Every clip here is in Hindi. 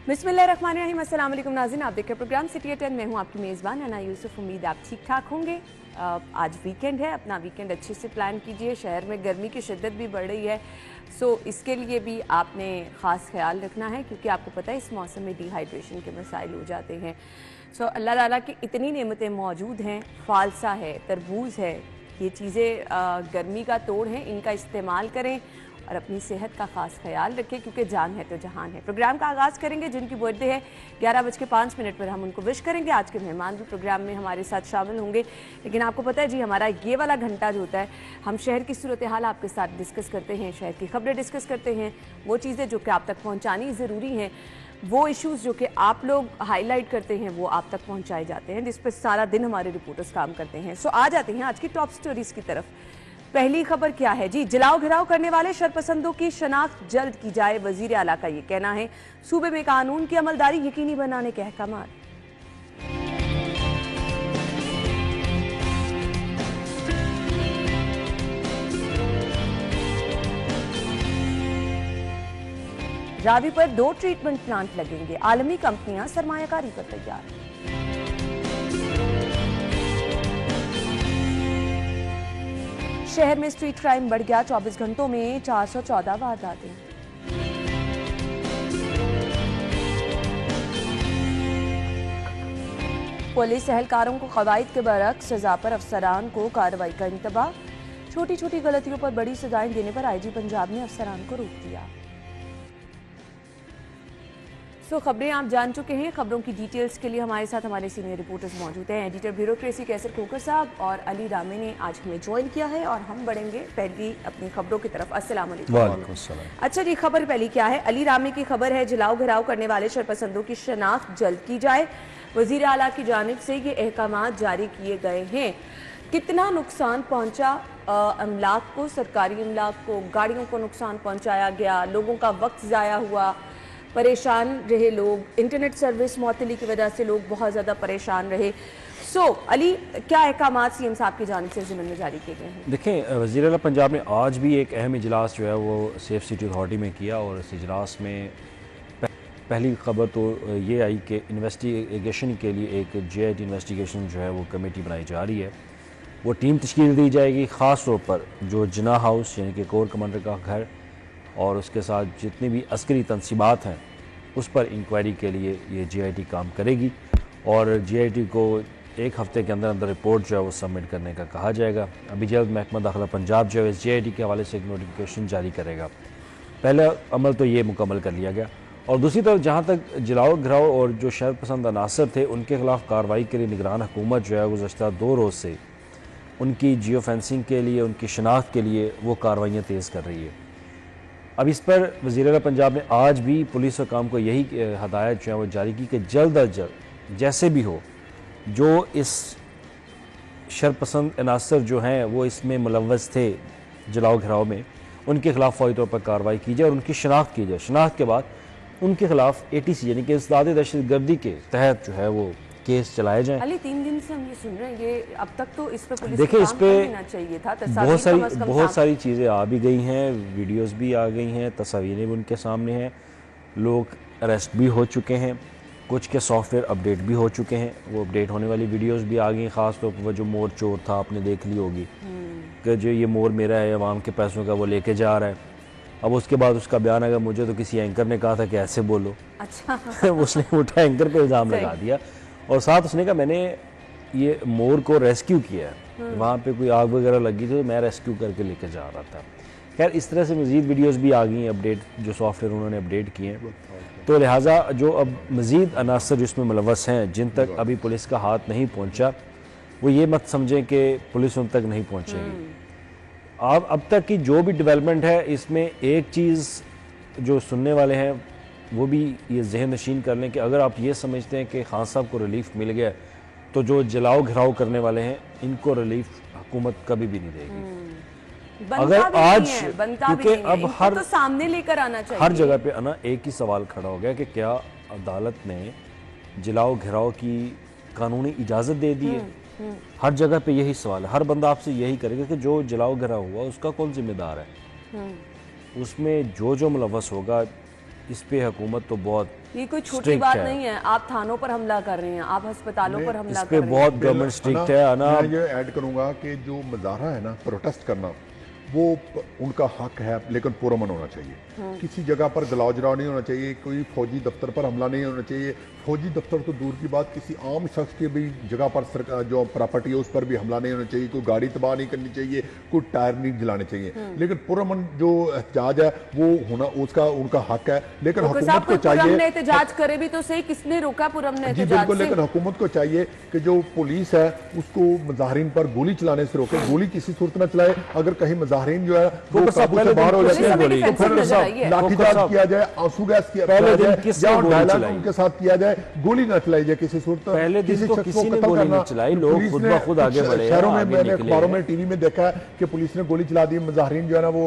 बिस्मिल्लाहिर्रहमानिर्रहीम। अस्सलाम वालेकुम नाज़रीन, आप देख रहे प्रोग्राम सिटी एट 10। मैं हूं आपकी मेज़बान अना यूसुफ। उम्मीद आप ठीक ठाक होंगे। आज वीकेंड है, अपना वीकेंड अच्छे से प्लान कीजिए। शहर में गर्मी की शिद्दत भी बढ़ रही है, सो इसके लिए भी आपने ख़ास ख्याल रखना है, क्योंकि आपको पता है इस मौसम में डिहाइड्रेशन के मसाइल हो जाते हैं। सो अल्लाह ताला की इतनी नेमतें मौजूद हैं, फ़ालसा है, तरबूज है, ये चीज़ें गर्मी का तोड़ हैं, इनका इस्तेमाल करें और अपनी सेहत का ख़ास ख्याल रखें, क्योंकि जान है तो जहान है। प्रोग्राम का आगाज़ करेंगे, जिनकी बर्थडे है 11:05 पर हम उनको विश करेंगे। आज के मेहमान भी प्रोग्राम में हमारे साथ शामिल होंगे, लेकिन आपको पता है जी, हमारा ये वाला घंटा जो होता है, हम शहर की सूरत हाल आपके साथ डिस्कस करते हैं, शहर की खबरें डिस्कस करते हैं, वो चीज़ें जो कि आप तक पहुँचानी ज़रूरी हैं, वो इश्यूज़ जो कि आप लोग हाईलाइट करते हैं, वो आप तक पहुँचाए जाते हैं, जिस पर सारा दिन हमारे रिपोर्टर्स काम करते हैं। सो आ जाते हैं आज की टॉप स्टोरीज़ की तरफ। पहली खबर क्या है जी, जलाओ घिराव करने वाले शरपसंदों की शनाख्त जल्द की जाए, वजीर आला का ये कहना है। सूबे में कानून की अमलदारी यकीनी बनाने के अहकाम। रावी पर 2 ट्रीटमेंट प्लांट लगेंगे, आलमी कंपनियां सरमायाकारी पर तैयार। शहर में स्ट्रीट क्राइम बढ़ गया, 24 घंटों में 414 वारदातें। पुलिस एहलकारों को कवायद के बरक्स सजा पर अफसरान को कार्रवाई का इंतबाह। छोटी छोटी गलतियों पर बड़ी सजाएं देने पर आईजी पंजाब ने अफसरान को रोक दिया। सो खबरें आप जान चुके हैं। खबरों की डिटेल्स के लिए हमारे साथ हमारे सीनियर रिपोर्टर्स मौजूद हैं। एडिटर ब्यूरोक्रेसी कैसर खोकर साहब और अली रामी ने आज हमें ज्वाइन किया है, और हम बढ़ेंगे पहली अपनी खबरों की तरफ। अस्सलाम वालेकुम। अच्छा जी, खबर पहली क्या है? अली रामी की खबर है, जलाओ घिराव करने वाले शरपसंदों की शनाख्त जल्द की जाए, वजीर आला की जानिब से ये अहकामात जारी किए गए हैं। कितना नुकसान पहुंचा अमलाक को, सरकारी अमलाक को, गाड़ियों को नुकसान पहुंचाया गया, लोगों का वक्त ज़ाया हुआ, परेशान रहे लोग, इंटरनेट सर्विस मुअत्तली की वजह से लोग बहुत ज़्यादा परेशान रहे। सो अली, क्या अहकामात सीएम साहब की जानिब से ज़िम्मे में जारी किए गए हैं? देखें, वज़ीर आला पंजाब ने आज भी एक अहम इजलास जो है वो सेफ सिटी अथॉरिटी में किया, और इस इजलास में पहली खबर तो ये आई कि इन्वेस्टिगेशन के लिए एक JIT इन्वेस्टिगेशन जो है वो कमेटी बनाई जा रही है। वो टीम तश्कील दी जाएगी, ख़ास तौर पर जो जिना हाउस यानी कि कोर कमांडर का घर और उसके साथ जितनी भी अस्करी तनसीबात हैं उस पर इंक्वायरी के लिए ये JIT काम करेगी, और JIT को एक हफ़्ते के अंदर अंदर रिपोर्ट जो है वो सबमिट करने का कहा जाएगा। अभी जल्द महकमा दाखिला पंजाब जो है इस JIT के हवाले से एक नोटिफिकेशन जारी करेगा। पहला अमल तो ये मुकम्मल कर लिया गया, और दूसरी तरफ जहाँ तक जलाओ घिराव और जो शरपसंद अनासर थे उनके खिलाफ कार्रवाई के लिए निगरान हुकूमत जो है गुज़श्ता 2 रोज़ से उनकी जियो फेंसिंग के लिए, उनकी शनाख्त के लिए वो कार्रवाइयाँ तेज़ कर रही है। अब इस पर वज़ीर आला पंजाब ने आज भी पुलिस हुकाम को यही हदायत जो है वो जारी की कि जल्द अज जल्द जैसे भी हो, जो इस शरपसंद अनासर जो हैं वो इसमें मुलव्वस थे जलाओ घिराव में, उनके खिलाफ फौरी तौर पर कार्रवाई की जाए और उनकी शनाख्त की जाए। शनाख्त के बाद उनके खिलाफ ATC यानी कि इस्ताद दहशतगर्दी के तहत जो है वो केस चलाए जाएं। अली, 3 दिन से हम ये सुन रहे हैं, ये अब तक तो इस पे पुलिस देखिए, इस पे चाहिए था। बहुत सारी चीज़ें आ भी गई हैं, वीडियोस भी आ गई हैं, तस्वीरें भी उनके सामने हैं, लोग अरेस्ट भी हो चुके हैं, कुछ के सॉफ्टवेयर अपडेट भी हो चुके हैं, वो अपडेट होने वाली वीडियोस भी आ गई। ख़ास तौर पर जो मोर चोर था, आपने देख ली होगी कि जो ये मोर मेरा है, अवाम के पैसों का वो लेके जा रहा है। अब उसके बाद उसका बयान अगर मुझे तो किसी एंकर ने कहा था कि ऐसे बोलो। अच्छा उसने उठा एंकर पे इल्ज़ाम लगा दिया, और साथ उसने कहा मैंने ये मोर को रेस्क्यू किया है, वहाँ पे कोई आग वगैरह लगी थी तो मैं रेस्क्यू करके लेके जा रहा था। खैर, इस तरह से मज़ीद वीडियोस भी आ गई हैं, अपडेट जो सॉफ्टवेयर उन्होंने अपडेट किए हैं। तो लिहाजा जो अब मज़ीद अनासर जिसमें मुलव्वस हैं, जिन तक अभी पुलिस का हाथ नहीं पहुँचा, वो ये मत समझें कि पुलिस उन तक नहीं पहुँचेगी। आप अब तक की जो भी डेवलपमेंट है, इसमें एक चीज़ जो सुनने वाले हैं वो भी ये जहन नशीन कर लें कि अगर आप ये समझते हैं कि खान साहब को रिलीफ मिल गया, तो जो जलाओ घिराव करने वाले हैं इनको रिलीफ हुकूमत कभी भी नहीं देगी। अगर आज, क्योंकि अब हर तो सामने लेकर आना चाहिए, हर जगह पे ना एक ही सवाल खड़ा हो गया कि क्या अदालत ने जलाओ घिराव की कानूनी इजाज़त दे दी है। हर जगह पे यही सवाल है, हर बंदा आपसे यही करेगा कि जो जलाओ घिराव हुआ उसका कौन जिम्मेदार है, उसमें जो मुलव्वस होगा इस पे हुकूमत तो बहुत ये कोई छोटी strict बात है। नहीं है। आप थानों पर हमला कर रहे हैं, आप अस्पतालों पर हमला इस कर पे रहे हैं। बहुत गवर्नमेंट स्ट्रिक्ट है ना। मैं ये ऐड करूंगा कि जो मुजाहरा है ना, प्रोटेस्ट करना, वो उनका हक है, लेकिन पुरअमन होना चाहिए। किसी जगह पर गलावजराव नहीं होना चाहिए, कोई फौजी दफ्तर पर हमला नहीं होना चाहिए। फौजी दफ्तर तो दूर की बात, किसी आम शख्स की भी जगह पर सरकार जो प्रॉपर्टी है उस पर भी हमला नहीं होना चाहिए, कोई गाड़ी तबाह नहीं करनी चाहिए, कोई टायर नहीं जलाने चाहिए। लेकिन पुरअमन जो एहतजाज है वो होना उसका उनका हक है, लेकिन डॉक्टर साहब, हुकूमत को कोई पुरअमन चाहिए। एहतजाज करे भी तो सही, किसने रोका पुरअमन जी एहतजाज बिल्कुल, से? लेकिन हुकूमत को चाहिए कि जो पुलिस है उसको मुजाहरीन पर गोली चलाने से रोके, गोली किसी सूरत में चलाए। अगर कहीं मुजाहरीन जो है वो काबू से बाहर हो पुलिस जाते हैं हमें तो defensive फिर नजर आई है। लाठीचार्ज किया जाए, आंसू गैस किया पहले दिन जाए, किसने या गोली डायलॉग चलाई? उनके साथ किया जाए, गोली ना चलाई जाए किसी सूरत में। पहले दिन तो शख्स को किसी ने कत्ल गोली करना, नहीं चलाई, लोग पुलिस खुद ने ब खुद आगे कुछ बढ़े हैं, शहरों में आगे मैंने निकले अखबारों हैं। में टीवी में देखा है कि पुलिस ने गोली चला दी, मुजाहरीन जो है ना वो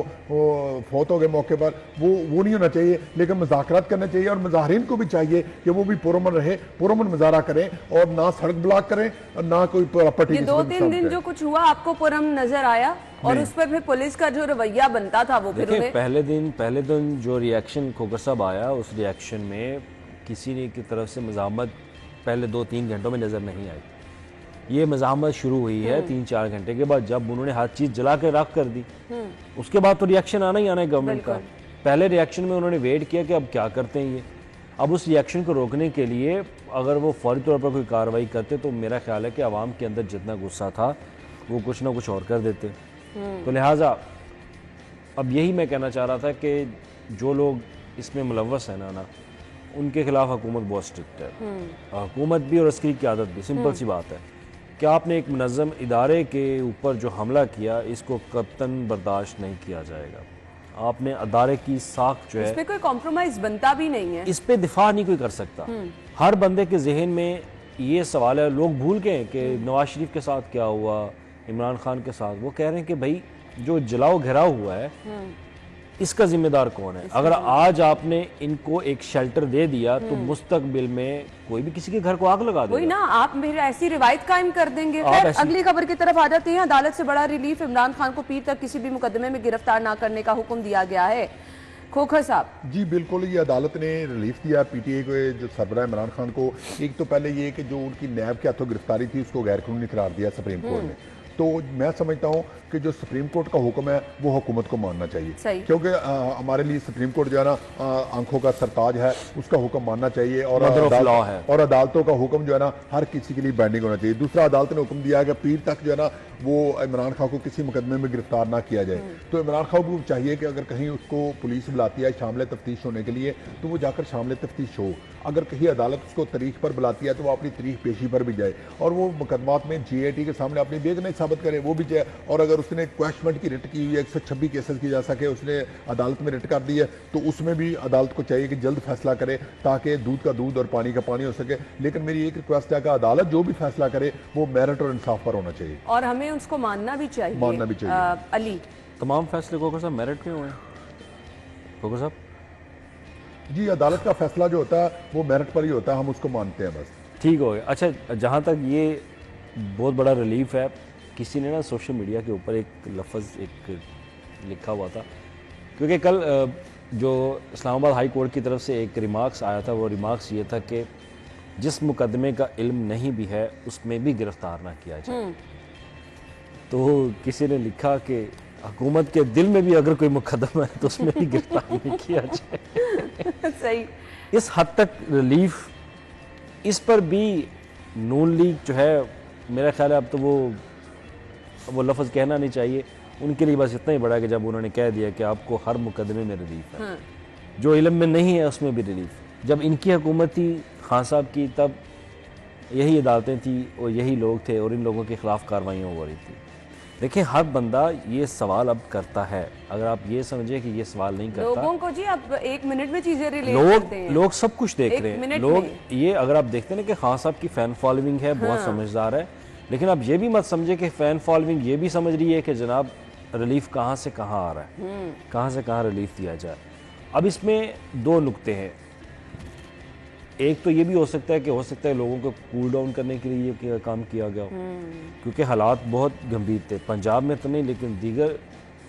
फौत हो गए मौके पर। वो नहीं होना चाहिए, लेकिन मुज़ाकरात करना चाहिए और मुजाहरीन को भी चाहिए कि वो भी पुरअमन रहे, पुरअमन मुजाहरा करें और ना सड़क ब्लॉक करें और ना कोई प्रॉपर्टी। ये 2-3 दिन जो कुछ हुआ आपको पुरअमन नजर आया? और उस पर फिर पुलिस का जो रवैया बनता था वो फिर देखिए, उन्हें पहले दिन जो रिएक्शन खोकर साहब आया, उस रिएक्शन में किसी ने की तरफ से मज़ाहमत पहले 2-3 घंटों में नज़र नहीं आई। ये मज़ाहमत शुरू हुई है 3-4 घंटे के बाद, जब उन्होंने हर चीज़ जला के राख कर दी। उसके बाद तो रिएक्शन आना ही आना है गवर्नमेंट का। पहले रिएक्शन में उन्होंने वेट किया कि अब क्या करते हैं ये। अब उस रिएक्शन को रोकने के लिए अगर वो फौरी तौर पर कोई कार्रवाई करते तो मेरा ख्याल है कि आवाम के अंदर जितना गुस्सा था वो कुछ ना कुछ और कर देते। तो लिहाजा अब यही मैं कहना चाह रहा था कि जो लोग इसमें मुलव्वस है ना उनके खिलाफ हुकूमत बहुत स्ट्रिक्ट है। हुकूमत भी और अस्करी की आदत भी। सिंपल सी बात है कि आपने एक मुनज़्ज़म इदारे के ऊपर जो हमला किया इसको कतन बर्दाश्त नहीं किया जाएगा। आपने अदारे की साख जो है इस पे कोई कॉम्प्रोमाइज बनता भी नहीं है। इस पे दिफा नहीं कोई कर सकता। हर बंदे के जहन में ये सवाल है, लोग भूल गए कि नवाज शरीफ के साथ क्या हुआ, इमरान खान के साथ। वो कह रहे हैं कि भाई जो जलाओ घिराव हुआ है इसका जिम्मेदार कौन है? अगर आज आपने इनको एक शेल्टर दे दिया तो मुस्तकबिल में कोई भी किसी के घर को आग लगा वही देगा। ना, आप मेरी ऐसी रिवायत कायम कर देंगे। आप खैर, ऐसी- अगली खबर की तरफ आ जाते हैं। अदालत से बड़ा रिलीफ, इमरान खान को पीर तक किसी भी मुकदमे में गिरफ्तार ना करने का हुक्म दिया गया है। खोखर साहब, जी बिल्कुल, ये अदालत ने रिलीफ दिया पीटीए को, जो सरबराह इमरान खान को। एक तो पहले ये कि जो उनकी नैब के हाथों गिरफ्तारी थी उसको गैर कानूनी करार दिया सुप्रीम कोर्ट ने। तो मैं समझता हूँ कि जो सुप्रीम कोर्ट का हुक्म है वो हुकूमत को मानना सही। चाहिए, क्योंकि हमारे लिए सुप्रीम कोर्ट जो है ना आंखों का सरताज है, उसका हुक्म मानना चाहिए। और Mother of law है। और अदालतों का हुक्म जो है ना हर किसी के लिए बाइंडिंग होना चाहिए। दूसरा, अदालत ने हुक्म दिया कि पीर तक जो है ना वो इमरान खान को किसी मुकदमे में गिरफ्तार ना किया जाए। तो इमरान खान को चाहिए कि अगर कहीं उसको पुलिस बुलाती है शामिल तफ्तीश होने के लिए तो वो जाकर शामिल तफ्तीश हो। अगर कहीं अदालत उसको तारीख पर बुलाती है तो वो अपनी तारीख पेशी पर भी जाए और वो मुकदमात में GAT के सामने अपनी बेगुनाही साबित करे, वो भी जाए। और अगर उसने क्वेश्चनमेंट की रिट की हुई है, 126 केसेस की जा सके, उसने अदालत में रिट कर दी है, तो उसमें भी अदालत को चाहिए कि जल्द फैसला करे ताकि दूध का दूध और पानी का पानी हो सके। लेकिन मेरी एक रिक्वेस्ट है कि अदालत जो भी फैसला करे वो मेरिट और इंसाफ पर होना चाहिए और हमें उसको मानना भी चाहिए। मानना भी चाहिए। अली, तमाम फैसले खोखर साहब मेरिट पे हुए हैं। खोखर साहब जी, अदालत का फैसला जो होता है वो मेरिट पर ही होता है, हम उसको मानते हैं बस। ठीक हो गया। अच्छा, जहाँ तक ये बहुत बड़ा रिलीफ है, किसी ने ना सोशल मीडिया के ऊपर एक लफ्ज़ एक लिखा हुआ था, क्योंकि कल जो इस्लामाबाद हाई कोर्ट की तरफ से एक रिमार्क्स आया था, वो रिमार्क्स ये था कि जिस मुकदमे का इल्म नहीं भी है उसमें भी गिरफ्तार ना किया जाए। तो किसी ने लिखा कि हुकूमत के दिल में भी अगर कोई मुकदमा है तो उसमें भी गिरफ्तार नहीं किया जाए। सही। इस हद तक रिलीफ, इस पर भी नून लीग जो है, मेरा ख्याल है अब तो वो लफ्ज़ कहना नहीं चाहिए। उनके लिए बस इतना ही बड़ा कि जब उन्होंने कह दिया कि आपको हर मुकदमे में रिलीफ है, जो इल्म में नहीं है उसमें भी रिलीफ। जब इनकी हुकूमत थी खान साहब की, तब यही अदालतें थी और यही लोग थे और इन लोगों के खिलाफ कार्रवाइयाँ हो रही थी। देखिए, हर बंदा ये सवाल अब करता है। अगर आप ये समझे कि ये सवाल नहीं करता, लोगों को जी आप 1 मिनट में चीजें रिलेट करते हैं। लोग सब कुछ देख एक रहे हैं। मिनट लोग में। ये अगर आप देखते हैं ना कि खान साहब की फ़ैन फॉलोइंग है, बहुत समझदार है, लेकिन आप ये भी मत समझे कि फ़ैन फॉलोइंग ये भी समझ रही है कि जनाब रिलीफ कहाँ से कहाँ आ रहा है, कहाँ से कहाँ रिलीफ दिया जाए। अब इसमें 2 नुक्ते हैं। एक तो ये भी हो सकता है लोगों को कूल डाउन करने के लिए ये काम किया गया हो, क्योंकि हालात बहुत गंभीर थे। पंजाब में तो नहीं, लेकिन दीगर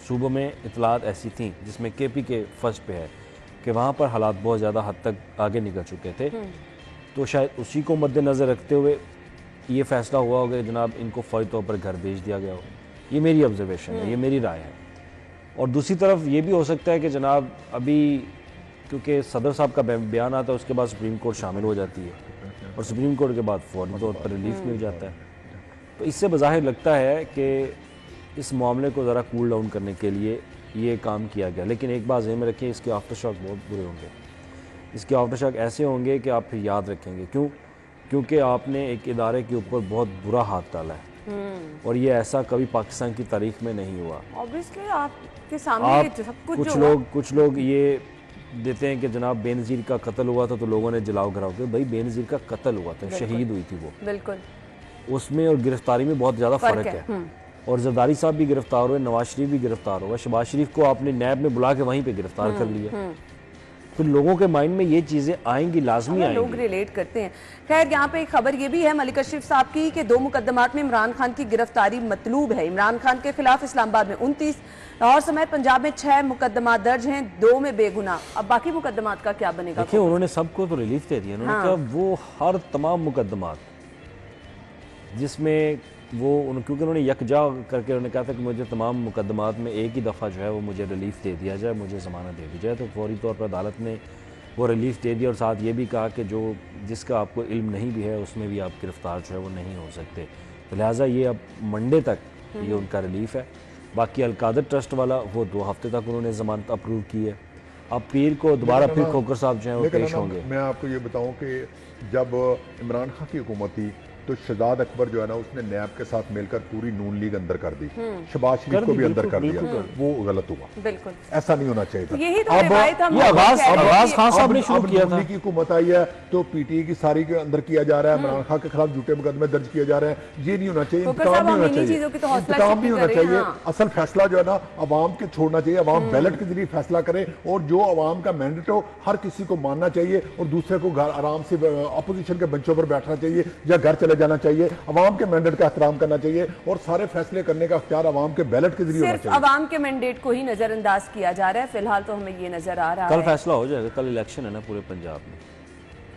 सूबों में इतलात ऐसी थी जिसमें KP के फर्स्ट पे है कि वहाँ पर हालात बहुत ज़्यादा हद तक आगे निकल चुके थे, तो शायद उसी को मद्देनज़र रखते हुए ये फ़ैसला हुआ होगा कि जनाब इनको फ़ौरी तौर पर घर भेज दिया गया हो। ये मेरी ऑब्जर्वेशन है, ये मेरी राय है। और दूसरी तरफ ये भी हो सकता है कि जनाब अभी क्योंकि सदर साहब का बयान आता है उसके बाद सुप्रीम कोर्ट शामिल हो जाती है और सुप्रीम कोर्ट के बाद फ़ौरी तौर पर रिलीफ मिल जाता है, तो इससे बज़ाहिर लगता है कि इस मामले को ज़रा कूल डाउन करने के लिए ये काम किया गया। लेकिन एक बात ज़हन में रखिए, इसके आफ्टर शॉक बहुत बुरे होंगे। इसके आफ्टर शॉक ऐसे होंगे कि आप फिर याद रखेंगे। क्योंकि आपने एक इदारे के ऊपर बहुत बुरा हाथ डाला है और ये ऐसा कभी पाकिस्तान की तारीख में नहीं हुआ। ऑब्वियसली आपके सामने सब कुछ लोग ये देते हैं कि जनाब बेनज़ीर का कत्ल हुआ था तो लोगों ने जलाओ घराव किया। भाई बेनज़ीर का कत्ल हुआ था, शहीद हुई थी वो, बिल्कुल, उसमें और गिरफ्तारी में बहुत ज़्यादा फ़र्क है। और जरदारी साहब भी गिरफ्तार हुए, नवाज शरीफ भी गिरफ्तार हुआ, शहबाज शरीफ को आपने नैब में बुला के वहीं पे गिरफ्तार कर लिया। तो लोगों के माइंड में ये चीज़ें आएंगी, लाजमी आएंगी, लोग रिलेट करते हैं। खैर यहाँ पे एक खबर ये भी है मलिक अशरफ साहब की कि 2 मुकदमात में इमरान खान की गिरफ्तारी मतलूब है। इमरान खान के खिलाफ इस्लामाबाद में 29, लाहौर समेत पंजाब में 6 मुकदमात दर्ज हैं, 2 में बेगुनाह। अब बाकी मुकदमात का क्या बनेगा? देखिए उन्होंने सबको तो रिलीफ दे दिया। उन्होंने कहा वो हर तमाम मुकदमात जिसमें वो क्योंकि उन्होंने यकजा करके उन्होंने कहा था कि मुझे तमाम मुकदमात में एक ही दफ़ा जो है वो मुझे रिलीफ दे दिया जाए, मुझे ज़मानत दे दी जाए, तो फौरी तौर पर अदालत ने वो रिलीफ दे दिया। और साथ ये भी कहा कि जो जिसका आपको इल्म नहीं भी है उसमें भी आप गिरफ़्तार जो है वो नहीं हो सकते। तो लिहाजा ये अब मंडे तक ये उनका रिलीफ है। बाकी अलकादर ट्रस्ट वाला वो 2 हफ्ते तक उन्होंने ज़मानत अप्रूव की है। अब पीर को दोबारा फिर खोकर साहब जो है वो पेश होंगे। मैं आपको ये बताऊं कि जब इमरान खान की हुकूमत थी तो शहजाद अकबर जो है ना उसने नैब के साथ मिलकर पूरी नून लीग अंदर कर दी, शहबाज शरीफ को भी अंदर कर दिया। वो गलत हुआ, बिल्कुल ऐसा नहीं होना चाहिए था। यही तो रिवायत हम आवाज खान साहब ने शुरू किया था की हुकूमत आई है तो पीटीआई की सारी के अंदर किया जा रहा है, इमरान खान के खिलाफ झूठे मुकदमे दर्ज किए जा रहे हैं। ये नहीं होना चाहिए, इंतकाम नहीं होना चाहिए, इंतकाम नहीं होना चाहिए। असल फैसला जो है ना अवाम के छोड़ना चाहिए, अवाम बैलेट के जरिए फैसला करे और जो अवाम का मैंडेट हो हर किसी को मानना चाहिए और दूसरे को घर आराम से अपोजिशन के बेंचों पर बैठना चाहिए या घर चले जाना चाहिए। अवाम के मैंडेट का एहतराम करना चाहिए और सारे फैसले करने का अख्तियार अवाम के बैलेट के जरिए होना चाहिए। अवाम के मैंडेट को ही नजरअंदाज किया जा रहा है फिलहाल, तो हमें ये नजर आ रहा है। कल फैसला हो जाएगा, कल इलेक्शन है ना पूरे पंजाब में।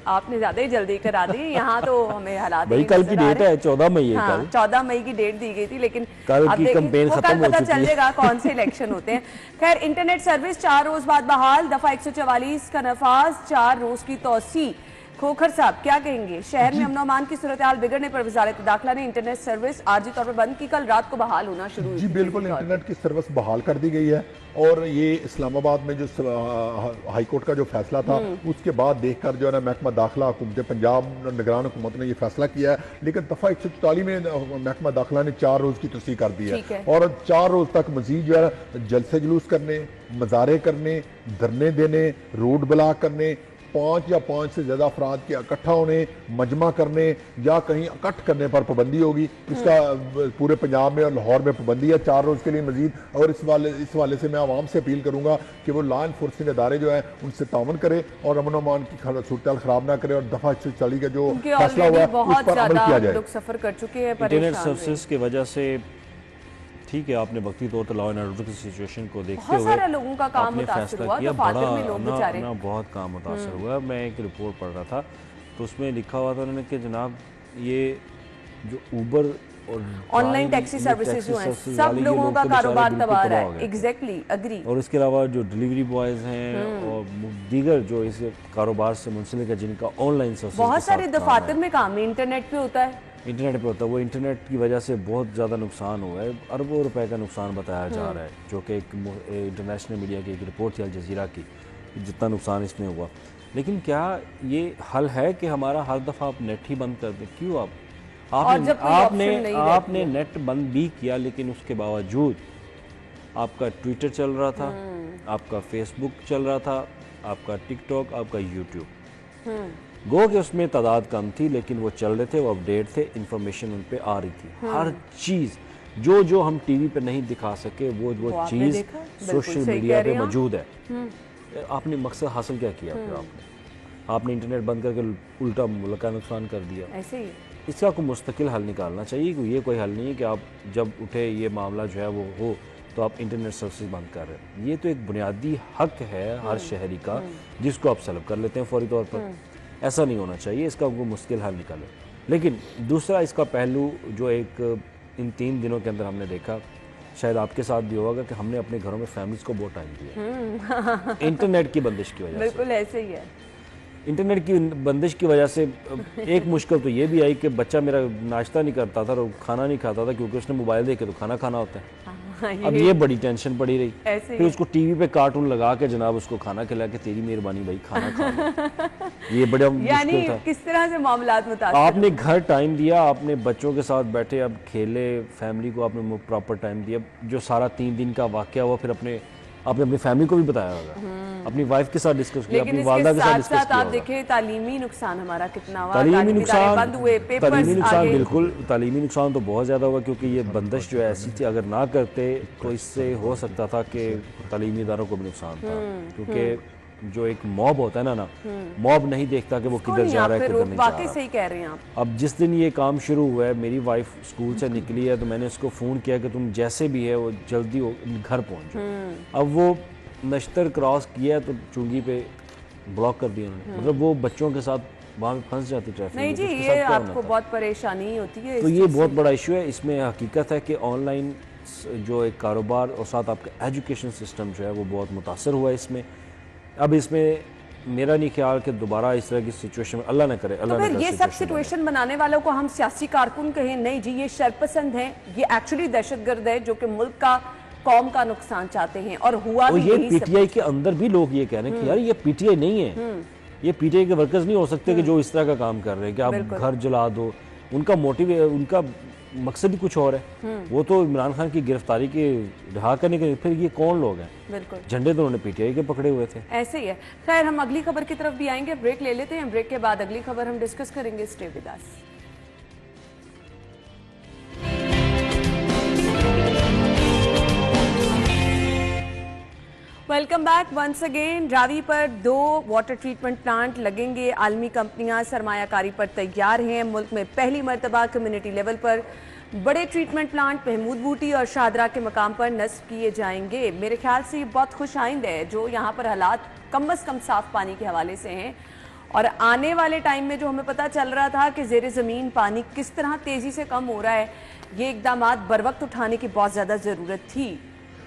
आपने ज्यादा ही जल्दी करा दी, यहाँ तो हमें हालात भाई कल की डेट है 14 मई है। कल 14 मई की डेट दी गई थी, लेकिन कल की कैंपेन खत्म हो चुकी है, चलेगा कौन से इलेक्शन होते हैं। खैर इंटरनेट सर्विस 4 रोज बाद बहाल, दफा 144 का नफाज, 4 रोज की तोसी। खोखर साहब क्या कहेंगे? शहर में अमन-ओ-अमान की सूरत हाल बिगड़ने पर वजारत दाखिला ने इंटरनेट सर्विस आर्जी तौर पर बंद की, कल रात को बहाल होना शुरू हुई। जी बिल्कुल, इंटरनेट की सर्विस बहाल कर दी गई है और ये इस्लामाबाद में जो हाईकोर्ट का जो फैसला था उसके बाद देखकर जो है ना महकमा दाखिला हुकूमत पंजाब निगरान हुकूमत ने ये फैसला किया है। लेकिन दफा 144 में महकमा दाखिला ने 4 रोज की तोसी कर दी है और 4 रोज तक मजीद जो है जलसे जुलूस करने, मजारे करने, धरने देने, रोड ब्लॉक करने, 5 या 5 से ज्यादा अफराद के इकट्ठा होने, मजमा करने या कहीं इकट्ठ करने पर पाबंदी होगी। इसका पूरे पंजाब में और लाहौर में पाबंदी है 4 रोज के लिए मजीद। और इस वाले से मैं आवाम से अपील करूंगा कि वो लॉ इन्फोर्सिंग इदारे जो है उनसे तावन करे और अमन अमान की सूरत खराब ना करे और दफा 140 का जो फैसला हुआ उस पर अमल किया जाए। लोग सफर कर चुके हैं, इंटरनेट सर्विसेज की वजह से ठीक है, आपने वक्ती तौर पर लॉ एंड ऑर्डर की सिचुएशन को देखते हुए सारे लोगों का काम मुतासर हुआ, किया, बड़ा बहुत काम मुतासर हुआ। मैं एक रिपोर्ट पढ़ रहा था तो उसमें लिखा हुआ था उन्होंने कि जनाब ये जो ऊबर और ऑनलाइन टैक्सी सर्विसेज जो हैं सब लोगों का कारोबार तबाह है। Exactly agree. और इसके अलावा जो डिलीवरी बॉयज हैं और दीगर जो इस कारोबार से मुंसलिक है जिनका ऑनलाइन सर्विस, बहुत सारे दफातर में काम इंटरनेट पे होता है, इंटरनेट पे होता है, वो इंटरनेट की वजह से बहुत ज़्यादा नुकसान हुआ है। अरबों रुपए का नुकसान बताया जा रहा है, जो कि एक इंटरनेशनल मीडिया की एक रिपोर्ट थी अल जजीरा की, जितना नुकसान इसमें हुआ। लेकिन क्या ये हल है कि हमारा हर दफ़ा आप नेट ही बंद कर दें? क्यों आपने नेट बंद भी किया लेकिन उसके बावजूद आपका ट्विटर चल रहा था, आपका फेसबुक चल रहा था, आपका टिकटॉक, आपका यूट्यूब, गो कि उसमें तादाद कम थी लेकिन वो चल रहे थे, वो अपडेट थे, इंफॉर्मेशन उन पे आ रही थी। हर चीज़ जो हम टीवी पे नहीं दिखा सके वो चीज़ सोशल मीडिया पे मौजूद है। आपने मकसद हासिल क्या किया? फिर आपने इंटरनेट बंद करके उल्टा मुल्क का नुकसान कर दिया। ऐसे ही इसका कोई मुस्तकिल हल निकालना चाहिए। ये कोई हल नहीं है कि आप जब उठे ये मामला जो है वो हो तो आप इंटरनेट सर्विसेज बंद कर रहे हैं। ये तो एक बुनियादी हक है हर शहरी का, जिसको आप सलब कर लेते हैं फौरी तौर पर। ऐसा नहीं होना चाहिए, इसका वो मुश्किल हल निकाले। लेकिन दूसरा इसका पहलू जो एक इन 3 दिनों के अंदर हमने देखा, शायद आपके साथ भी होगा कि हमने अपने घरों में फैमिलीज को बहुत टाइम दिया इंटरनेट की बंदिश की वजह से। बिल्कुल ऐसे ही है। इंटरनेट की बंदिश की वजह से एक मुश्किल तो ये भी आई कि बच्चा मेरा नाश्ता नहीं करता था और खाना नहीं खाता था, क्योंकि उसने मोबाइल देखे तो खाना खाना होता है। अब ये बड़ी टेंशन पड़ी रही। फिर उसको टीवी पे कार्टून लगा के जनाब उसको खाना खिला के तेरी मेहरबानी भाई खाना खा ये बड़ा मुश्किल था। किस तरह से मामलात मुतासिर आपने घर टाइम दिया, आपने बच्चों के साथ बैठे, अब खेले, फैमिली को आपने प्रॉपर टाइम दिया। जो सारा 3 दिन का वाकया हुआ, फिर आपने अपनी फैमिली को भी बताया होगा, अपनी वाइफ के साथ डिस्कस किया, अपनी वालदा के साथ डिस्कस किया। आप देखें तालीमी नुकसान हमारा कितना हुआ, तालीमी नुकसान बंद हुए, पेपर्स आगे। बिल्कुल तालीमी नुकसान तो बहुत ज़्यादा हुआ, क्योंकि ये बंदिश जो है ऐसी थी, अगर ना करते तो इससे हो सकता था कि तालीमी इदारों को भी नुकसान था। क्योंकि जो एक मॉब होता है ना मॉब नहीं देखता कि वो किधर जा रहा है किधर नहीं जा रहा। सही कह रहे हैं आप। अब जिस दिन ये काम शुरू हुआ है, मेरी वाइफ स्कूल से निकली है तो मैंने उसको फ़ोन किया कि तुम जैसे भी है वो जल्दी घर पहुँच जाओ। अब वो नश्तर क्रॉस किया तो चुंगी पे ब्लॉक कर दिया उन्होंने। मतलब वो बच्चों के साथ वहाँ पे फंस जाती ट्रैफिक। नहीं जी, ये आपको बहुत परेशानी होती है। तो ये बहुत बड़ा इशू है। इसमें हकीकत है कि ऑनलाइन जो एक कारोबार और साथ आपका एजुकेशन सिस्टम जो है वो बहुत मुतासर हुआ है इसमें। अब इसमें मेरा नहीं ख्याल कि दोबारा इस तरह की सिचुएशन में अल्लाह न करे। तो फिर ये सब सिचुएशन बनाने वालों को हम सियासी कारकुन कहें? नहीं जी, ये शरपसंद है, ये एक्चुअली दहशतगर्द है जो कि मुल्क का कौम का नुकसान चाहते हैं। और हुआ भी ये पीटीआई के अंदर भी लोग ये कह रहे हैं कि यार ये पीटीआई नहीं है, ये पीटीआई के वर्कर्स नहीं हो सकते कि जो इस तरह का काम कर रहे हैं कि आप घर जला दो। उनका मोटिव, उनका मकसद ही कुछ और है। वो तो इमरान खान की गिरफ्तारी के रिहा करने के। फिर ये कौन लोग हैं? बिल्कुल झंडे तो उन्होंने पीटीआई के पकड़े हुए थे। ऐसे ही है। खैर, हम अगली खबर की तरफ भी आएंगे, ब्रेक ले लेते हैं। ब्रेक के बाद अगली खबर हम डिस्कस करेंगे। Stay with us. Welcome back once again. Ravi पर 2 वाटर ट्रीटमेंट प्लांट लगेंगे। आलमी कंपनियां सरमायाकारी पर तैयार हैं। मुल्क में पहली मरतबा कम्युनिटी लेवल पर बड़े ट्रीटमेंट प्लांट महमूद बूटी और शादरा के मकाम पर नस्ब किए जाएंगे। मेरे ख्याल से ये बहुत खुश आइंद है जो यहाँ पर हालात कम अज़ कम साफ पानी के हवाले से हैं। और आने वाले टाइम में जो हमें पता चल रहा था कि ज़ेर ज़मीन पानी किस तरह तेज़ी से कम हो रहा है, ये इकदाम बर वक्त उठाने की बहुत ज़्यादा ज़रूरत थी।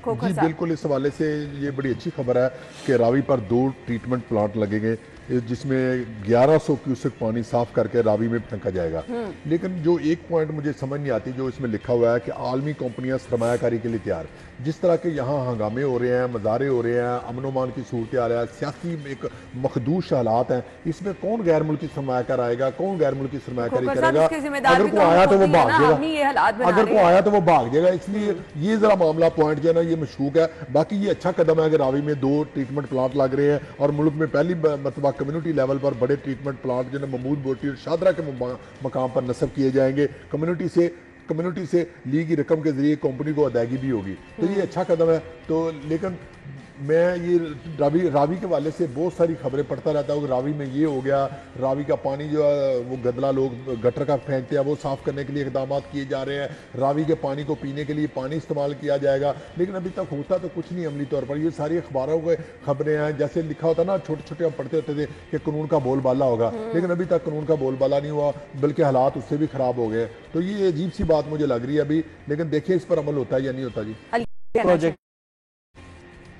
जी बिल्कुल, इस हवाले से ये बड़ी अच्छी खबर है कि रावी पर 2 ट्रीटमेंट प्लांट लगेंगे जिसमें 1100 क्यूसेक पानी साफ करके रावी में फेंका जाएगा। लेकिन जो एक पॉइंट मुझे समझ नहीं आती, जो इसमें लिखा हुआ है कि आलमी कंपनियां सरमायाकारी के लिए तैयार। जिस तरह के यहाँ हंगामे हो रहे हैं, मजारे हो रहे हैं, अमन अमान की सूरत आ रहा है, सियासी एक मखदूश हालात हैं, इसमें कौन गैर मुल्की सरमायाकार आएगा, कौन गैर मुल्की सरमायाकारी करेगा? अगर कोई आया तो वो भाग जाएगा, अगर कोई आया तो वो भाग जाएगा। इसलिए ये जरा मामला पॉइंट जो है ना ये मशकूक है। बाकी ये अच्छा कदम है कि रावी में 2 ट्रीटमेंट प्लांट लग रहे हैं और मुल्क में पहली मरतबा कम्युनिटी लेवल पर बड़े ट्रीटमेंट प्लांट जो महमूद बूटी और शादरा के मकाम पर नस्ब किए जाएंगे। कम्युनिटी से ली की रकम के जरिए कंपनी को अदायगी भी होगी। तो ये अच्छा कदम है। तो लेकिन मैं ये रावी के वाले से बहुत सारी खबरें पढ़ता रहता हूँ कि रावी में ये हो गया, रावी का पानी जो है वो गदला लोग गटर का फेंकते हैं, वो साफ़ करने के लिए इकदाम किए जा रहे हैं, रावी के पानी को पीने के लिए पानी इस्तेमाल किया जाएगा। लेकिन अभी तक होता तो कुछ नहीं अमली तौर पर। ये सारी अखबारों के खबरें हैं, जैसे लिखा होता ना, छोटे छोटे हम पढ़ते होते थे कि कानून का बोलबाला होगा, लेकिन अभी तक कानून का बोलबाला नहीं हुआ, बल्कि हालात उससे भी ख़राब हो गए। तो ये अजीब सी बात मुझे लग रही है अभी, लेकिन देखिए इस पर अमल होता है या नहीं होता। जी प्रोजेक्ट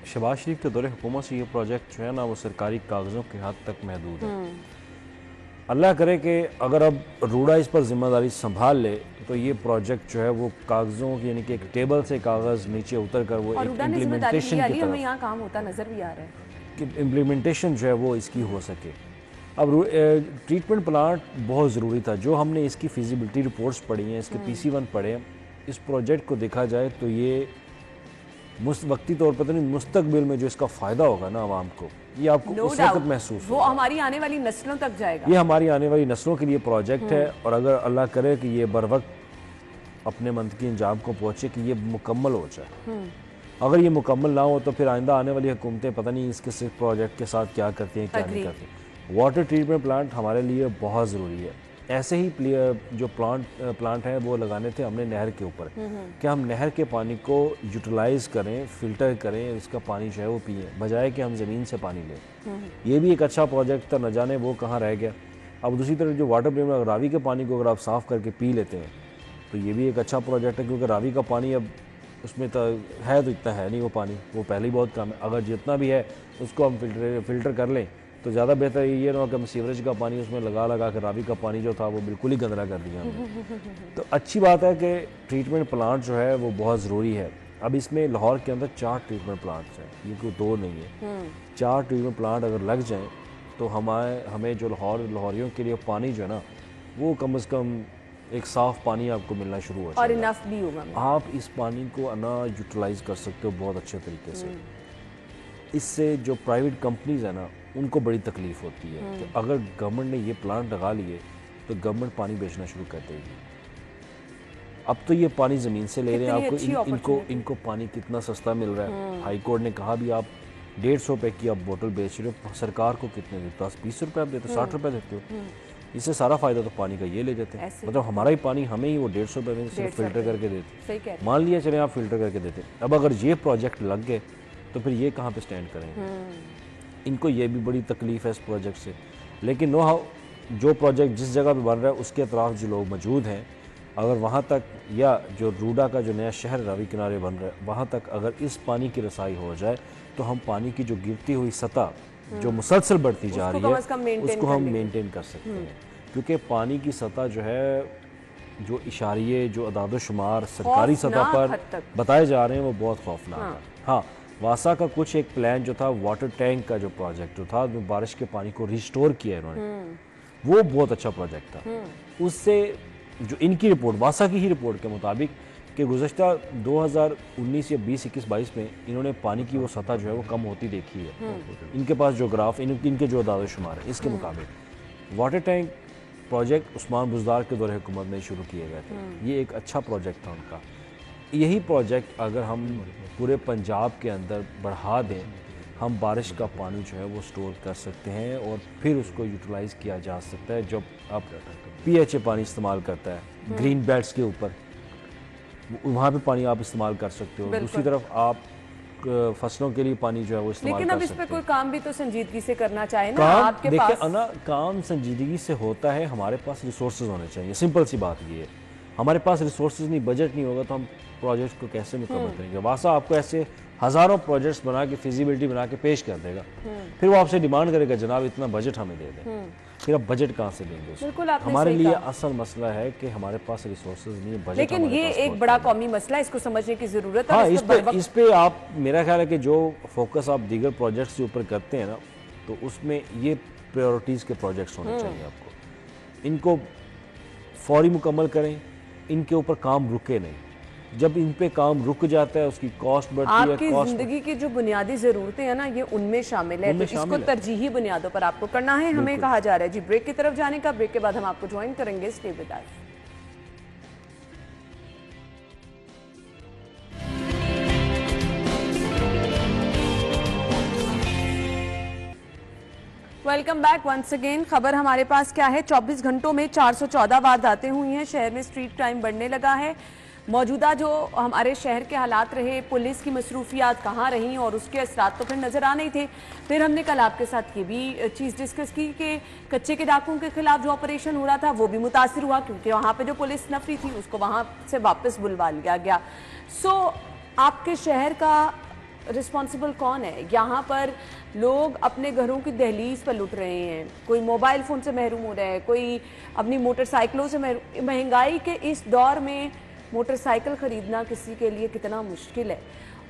शहबाज शरीफ के दौरे हुकूमत से ये प्रोजेक्ट जो है ना वो सरकारी कागज़ों के हद तक महदूद है। अल्लाह करे कि अगर अब रूड़ा इस पर जिम्मेदारी संभाल ले तो ये प्रोजेक्ट जो है वो कागज़ों की, यानी कि एक टेबल से कागज़ नीचे उतर कर वो एक इम्प्लीमेंटेशन की तरफ यहाँ काम होता नजर भी आ रहा है कि इम्प्लीमेंटेशन जो है वो इसकी हो सके। अब ट्रीटमेंट प्लांट बहुत ज़रूरी था। जो हमने इसकी फिजिबिलिटी रिपोर्ट्स पढ़ी हैं, इसके PC1 पढ़े हैं, इस प्रोजेक्ट को देखा जाए तो ये वक्ती तौर पर तो नहीं, मुस्तकबिल में जो इसका फ़ायदा होगा ना आवाम को, ये आपको उस वक्त महसूस वो हमारी आने वाली नस्लों तक जाएगा। ये हमारी आने वाली नस्लों के लिए प्रोजेक्ट है। और अगर अल्लाह करे कि ये बर वक्त अपने मंतकी अंजाम को पहुँचे, कि ये मुकम्मल हो जाए। अगर ये मुकम्मल ना हो तो फिर आइंदा आने वाली हुकूमतें पता नहीं इसके प्रोजेक्ट के साथ क्या करती हैं क्या नहीं करती। वाटर ट्रीटमेंट प्लांट हमारे लिए बहुत ज़रूरी है। ऐसे ही जो प्लांट है वो लगाने थे हमने नहर के ऊपर, कि हम नहर के पानी को यूटिलाइज़ करें, फ़िल्टर करें, इसका पानी जो है वो पिए, बजाय कि हम ज़मीन से पानी लें। ये भी एक अच्छा प्रोजेक्ट था, न जाने वो कहाँ रह गया। अब दूसरी तरफ जो वाटर प्रीमियम, रावी के पानी को अगर आप साफ़ करके पी लेते हैं तो ये भी एक अच्छा प्रोजेक्ट है, क्योंकि रावी का पानी अब उसमें तो इतना है नहीं वो पानी, वो पहले ही बहुत कम है। अगर जितना भी है उसको हम फ़िल्टर कर लें तो ज़्यादा बेहतर ये ना हो कि हम सीवरेज का पानी उसमें लगा के रावी का पानी जो था वो बिल्कुल ही गंदला कर दिया हमने। तो अच्छी बात है कि ट्रीटमेंट प्लांट जो है वो बहुत ज़रूरी है। अब इसमें लाहौर के अंदर 4 ट्रीटमेंट प्लांट्स हैं, ये कोई 2 नहीं है। 4 ट्रीटमेंट प्लांट अगर लग जाएँ तो हमें जो लाहौरियों के लिए पानी जो है ना वो कम से कम एक साफ़ पानी आपको मिलना शुरू हो जाएगा और इनफ भी होगा। आप इस पानी को यूटिलाइज़ कर सकते हो बहुत अच्छे तरीके से। इससे जो प्राइवेट कंपनीज़ है ना उनको बड़ी तकलीफ़ होती है कि अगर गवर्नमेंट ने ये प्लांट लगा लिए तो गवर्नमेंट पानी बेचना शुरू कर देगी। अब तो ये पानी ज़मीन से ले रहे हैं, आपको इनको पानी कितना सस्ता मिल रहा है। हाई कोर्ट ने कहा भी आप 150 रुपये की आप बोतल बेच रहे हो, सरकार को कितने देते हो? 10-20 रुपये आप देते हो, 60 रुपये देते हो। इससे सारा फ़ायदा तो पानी का ये ले जाते हैं, मतलब हमारा ही पानी हमें ही वो 150 रुपये में सिर्फ फ़िल्टर करके देते। मान लिया चले आप फ़िल्टर करके देते, अब अगर ये प्रोजेक्ट लग गए तो फिर ये कहाँ पे स्टैंड करेंगे? इनको ये भी बड़ी तकलीफ़ है इस प्रोजेक्ट से। लेकिन नो हाउ, जो प्रोजेक्ट जिस जगह पे बन रहा है उसके अतराफ जो लोग मौजूद हैं, अगर वहाँ तक, या जो रूडा का जो नया शहर रावी किनारे बन रहा है वहाँ तक अगर इस पानी की रसाई हो जाए तो हम पानी की जो गिरती हुई सतह जो मुसलसल बढ़ती जा रही है उसको हम मेंटेन कर सकते हैं। क्योंकि पानी की सतह जो है, जो इशारिये, जो अदाद-ओ-शुमार सरकारी सतह पर बताए जा रहे हैं वो बहुत खौफनाक है। हाँ, वासा का कुछ एक प्लान जो था, वाटर टैंक का जो प्रोजेक्ट जो था, बारिश के पानी को रिस्टोर किया इन्होंने, वो बहुत अच्छा प्रोजेक्ट था। उससे जो इनकी रिपोर्ट, वासा की ही रिपोर्ट के मुताबिक, कि गुज़श्ता 2019 या 20-21-22 में इन्होंने पानी की वो सतह जो है वो कम होती देखी है। इनके पास जो ग्राफ, इनके जो अदाद-ओ-शुमार है इसके मुताबिक। Water tank project Usman Buzdar के दौरे हुकूमत में शुरू किए गए थे, ये एक अच्छा प्रोजेक्ट था उनका। यही प्रोजेक्ट अगर हम पूरे पंजाब के अंदर बढ़ा दें, हम बारिश का पानी जो है वो स्टोर कर सकते हैं और फिर उसको यूटिलाइज़ किया जा सकता है। जब आप पीएचए पानी इस्तेमाल करता है ग्रीन बेल्ट्स के ऊपर, वहाँ पे पानी आप इस्तेमाल कर सकते हो। दूसरी तरफ आप फसलों के लिए पानी जो है वो इस्तेमाल कर सकते हैं। लेकिन अब इस पे कोई काम भी तो संजीदगी से करना चाहिए ना। काम आपके देखिए पास ना, काम संजीदगी से होता है, हमारे पास रिसोर्सेज होने चाहिए। सिंपल सी बात ये है, हमारे पास रिसोर्सेज नहीं, बजट नहीं होगा तो हम प्रोजेक्ट को कैसे मुकम्मल करेंगे? वासा आपको ऐसे हज़ारों प्रोजेक्ट्स बना के, फिजिबिलिटी बना के पेश कर देगा, फिर वो आपसे डिमांड करेगा जनाब इतना बजट हमें दे दें। फिर आप बजट कहाँ से देंगे? बिल्कुल आपने हमारे सही लिए कहा। असल मसला है कि हमारे पास रिसोर्सेज नहीं है, बजट। लेकिन ये एक बड़ा कौमी मसला है, इसको समझने की जरूरत है। हाँ, इस पे आप, मेरा ख्याल है कि जो फोकस आप दीगर प्रोजेक्ट्स के ऊपर करते हैं ना, तो उसमें ये प्रायोरिटीज़ के प्रोजेक्ट्स होने चाहिए आपको। इनको फौरी मुकम्मल करें, इनके ऊपर काम रुके नहीं। जब इन पे काम रुक जाता है उसकी कॉस्ट बढ़ती है। आपकी जिंदगी की जो बुनियादी जरूरतें हैं ना, ये उनमें शामिल है, तो इसको तरजीही बुनियादों पर आपको करना है। हमें कहा जा रहा है जी ब्रेक की तरफ जाने का। ब्रेक के बाद हम आपको ज्वाइन करेंगे। Stay with us. Welcome back once again. खबर हमारे पास क्या है? 24 घंटों में 414 वारदातें हुई हैं। शहर में स्ट्रीट क्राइम बढ़ने लगा है। मौजूदा जो हमारे शहर के हालात रहे, पुलिस की मसरूफियात कहाँ रहीं और उसके असरात तो फिर नज़र आ नहीं थे। फिर हमने कल आपके साथ ये भी चीज़ डिस्कस की कि कच्चे के डाकुओं के खिलाफ जो ऑपरेशन हो रहा था वो भी मुतासिर हुआ, क्योंकि वहाँ पे जो पुलिस नफरी थी उसको वहाँ से वापस बुलवा लिया गया। सो आपके शहर का रिस्पॉन्सिबल कौन है? यहाँ पर लोग अपने घरों की दहलीज पर लुट रहे हैं, कोई मोबाइल फ़ोन से महरूम हो रहा है, कोई अपनी मोटरसाइकिलों से महरूम। महंगाई के इस दौर में मोटरसाइकिल ख़रीदना किसी के लिए कितना मुश्किल है,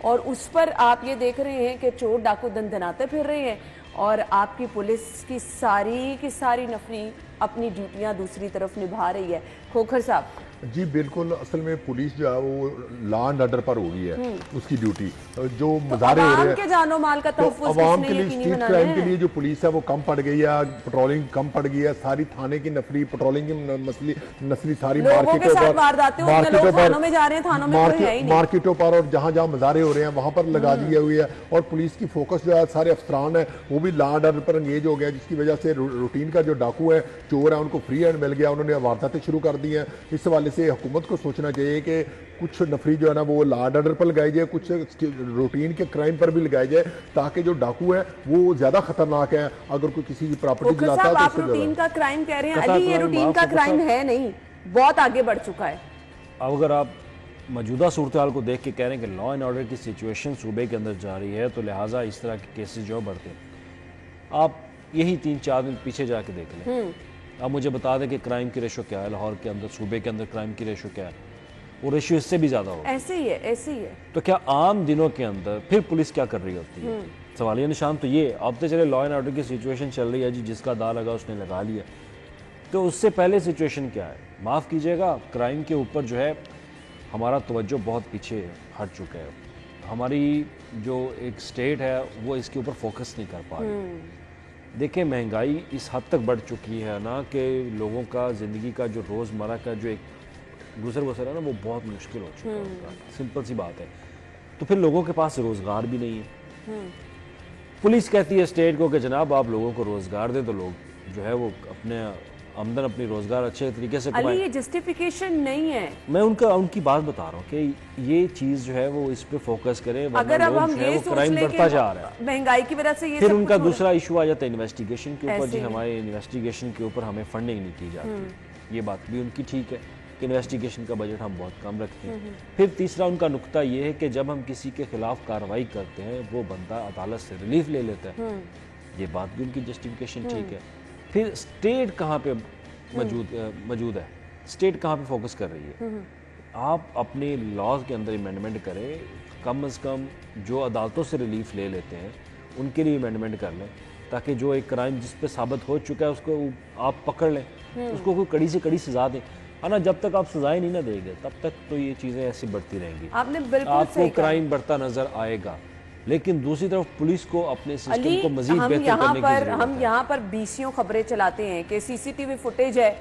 और उस पर आप ये देख रहे हैं कि चोर डाकू दंदनाते फिर रहे हैं और आपकी पुलिस की सारी नफरी अपनी ड्यूटियाँ दूसरी तरफ निभा रही है। खोखर साहब, जी बिल्कुल, असल में पुलिस जो है वो लॉ एंड ऑर्डर पर हो गई है उसकी ड्यूटी। जो मुजाहरे हो रहे आवाम हैं के जानो माल का तो तहफ़्फ़ुज़ अवाम किसने के लिए यकीनी स्ट्रीट बनाना क्राइम के है? लिए जो पुलिस है वो कम पड़ गई है, पेट्रोलिंग कम पड़ गई है, सारी थाने की नफरी पेट्रोलिंग की नस्ली सारी लोगों के साथ वारदातें हो रही हैं, लोग थानों में जा रहे हैं, थानों में कोई है ही नहीं। मार्केटों पर और जहाँ जहाँ मुजाहरे हो रहे हैं वहाँ पर लगा दिए हुए है। और पुलिस की फोकस जो है सारे अफसरान है वो भी लॉ एंड ऑर्डर पर एंगेज हो गया, जिसकी वजह से रूटीन का जो डाकू है, चोर है, उनको फ्री हैंड मिल गया, उन्होंने वारदातें शुरू कर दी हैं। इस हवाले से हुकूमत को सोचना चाहिए कि कुछ नफरी जो है ना वो लॉ एंड ऑर्डर पर लगाई जाए, कुछ रूटीन के क्राइम पर भी लगाई जाए, ताकि जो डाकू है वो ज्यादा खतरनाक है। अगर कोई किसी की प्रॉपर्टी फुकर जलाता साहब, है आप तो उससे रूटीन ज्यादा। का क्राइम कह रहे हैं, कथा अली ये क्राइम, रूटीन का आप क्राइम फुकर है नहीं, बहुत आगे बढ़ चुका है। अगर आप मौजूदा सूरत हाल को देख के कह रहे हैं कि लॉ एंड ऑर्डर की सिचुएशन सूबे के अंदर जा रही है, तो लिहाजा इस तरह के केसेस जो बढ़ते हैं। आप यही 3-4 दिन पीछे जाके देख लें, आप मुझे बता दें कि क्राइम की रेशो क्या है लाहौर के अंदर, सूबे के अंदर क्राइम की रेशो क्या है। वो रेशियो इससे भी ज़्यादा होगा। ऐसे ही है, ऐसे ही है। तो क्या आम दिनों के अंदर फिर पुलिस क्या कर रही होती है? सवालिया निशान तो ये, अब तो चले लॉ एंड ऑर्डर की सिचुएशन चल रही है जी, जिसका दा लगा उसने लगा लिया। तो उससे पहले सिचुएशन क्या है? माफ़ कीजिएगा, क्राइम के ऊपर जो है हमारा तवज्जो बहुत पीछे हट चुका है। हमारी जो एक स्टेट है वो इसके ऊपर फोकस नहीं कर पा रही। देखिए, महंगाई इस हद तक बढ़ चुकी है ना कि लोगों का ज़िंदगी का जो रोज़मर्रा का जो एक गुजर बसर है ना वो बहुत मुश्किल हो चुका है उनका। सिंपल सी बात है। तो फिर लोगों के पास रोज़गार भी नहीं है। पुलिस कहती है स्टेट को कि जनाब आप लोगों को रोज़गार दे, तो लोग जो है वो अपने आमदन अपनी रोज़गार अच्छे तरीके से अली कमाएं। ये जस्टिफिकेशन नहीं है। मैं उनकी बात बता रहा हूँ कि ये चीज़ जो है वो इस पे फोकस करे, वरना अगर अब लोग हम जो है ये वो सोच क्राइम लें बढ़ता जा कि रहा है। महंगाई की वजह से ये फिर सब उनका कुछ हो दूसरा इशू आ जाता है इन्वेस्टिगेशन के ऊपर। ऐसे जी, ही। हमारे इन्वेस्टिगेशन के ऊपर हमें फंडिंग नहीं की जाती। ये बात भी उनकी ठीक है कि इन्वेस्टिगेशन का बजट हम बहुत कम रखते हैं। फिर तीसरा उनका नुक्ता ये है कि जब हम किसी के खिलाफ कार्रवाई करते हैं वो बंदा अदालत से रिलीफ ले लेता है। ये बात भी उनकी जस्टिफिकेशन ठीक है। फिर स्टेट कहाँ पे मौजूद है, स्टेट कहाँ पे फोकस कर रही है? आप अपने लॉज के अंदर अमेंडमेंट करें, कम से कम जो अदालतों से रिलीफ ले लेते हैं उनके लिए अमेंडमेंट कर लें, ताकि जो एक क्राइम जिस पे साबित हो चुका है उसको आप पकड़ लें, उसको कोई कड़ी से कड़ी सजा दें। है ना, जब तक आप सजाएं नहीं ना देंगे तब तक तो ये चीज़ें ऐसी बढ़ती रहेंगी। आपने बिल्कुल आपको सही कहा। क्राइम बढ़ता नजर आएगा, लेकिन दूसरी तरफ पुलिस को अपने सिस्टम अली, को मजीद हम बेहतर यहाँ करने की पर जरूरत हम है। यहाँ पर बीसियों खबरें चलाते हैं कि सीसीटीवी फुटेज है,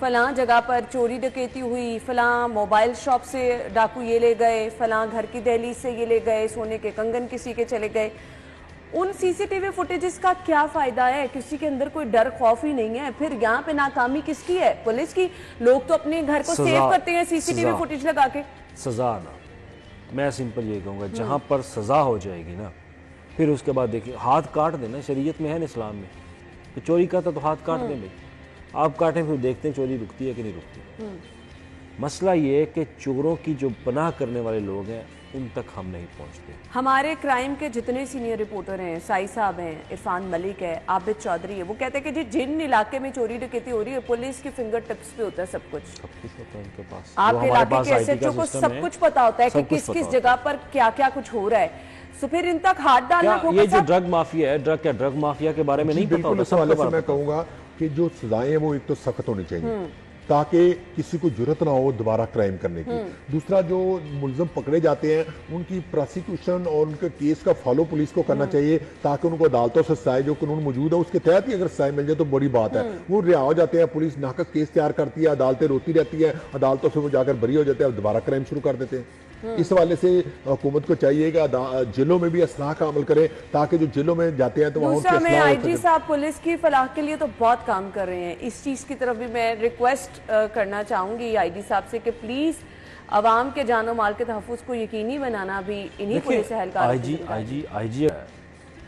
फलां जगह पर चोरी डकैती हुई, फलां मोबाइल शॉप से डाकू ये ले गए, फलां घर की दहलीज से ये ले गए, सोने के कंगन किसी के चले गए। उन सीसीटीवी फुटेजेस का क्या फायदा है? किसी के अंदर कोई डर खौफ ही नहीं है। फिर यहाँ पे नाकामी किसकी है? पुलिस की। लोग तो अपने घर को सेव करते हैं सीसीटीवी सजा। फुटेज लगा के। सजा ना, मैं सिंपल ये कहूँगा, जहाँ पर सजा हो जाएगी ना, फिर उसके बाद देखिए हाथ काट देना, शरीयत में है ना, इस्लाम में। तो चोरी करता तो हाथ काट दें भाई, आप काटें, फिर देखते हैं चोरी रुकती है कि नहीं रुकती। मसला ये है कि चोरों की जो पनाह करने वाले लोग हैं उन तक हम नहीं पहुँचते। हमारे क्राइम के जितने सीनियर रिपोर्टर हैं, साई साहब हैं, इरफान मलिक है, आबिद चौधरी है, वो कहते हैं कि जी जिन इलाके में चोरी डकैती हो रही है पुलिस की फिंगर टिप्स पे होता है सब कुछ। सब कुछ होता है उनके पास। आपके इलाके के एसएचओ को सब कुछ पता होता है कि किस किस जगह पर क्या क्या कुछ हो रहा है। तो फिर इन तक हाथ डालना क्या ये जो ड्रग माफिया है, ड्रग माफिया के बारे में नहीं पता बिल्कुल, होता? इस हवाले से सबको मैं पता होता है। कहूँगा कि जो सजाएं हैं वो एक तो सख्त होनी चाहिए ताकि किसी को जरूरत ना हो दोबारा क्राइम करने की। दूसरा, जो मुलजम पकड़े जाते हैं उनकी प्रोसिक्यूशन और उनके केस का फॉलो पुलिस को करना चाहिए, ताकि उनको अदालतों से सजाएं जो कानून मौजूद है उसके तहत ही अगर सजाएं मिल जाए तो बड़ी बात है। वो रिहा हो जाते हैं, पुलिस नाकस केस तैयार करती है, अदालतें रोती रहती है, अदालतों से वो जाकर बरी हो जाते हैं और दोबारा क्राइम शुरू कर देते हैं। इस हवाले से हुकूमत को चाहिए कि जेलों में भी असलाह का अमल करे, ताकि जो जेलों में जाते हैं तो वहाँ उनकी दूसरा, मैं असलाह हो आईजी सके। साहब पुलिस की फलाह के लिए तो बहुत काम कर रहे हैं। इस चीज की तरफ भी मैं रिक्वेस्ट करना चाहूंगी आईजी साहब से कि प्लीज अवाम के जानो माल के तहफ़्फ़ुज़ को यकीनी बनाना भी इन्हीं पुलिस एहलकारों की जिम्मेदारी है।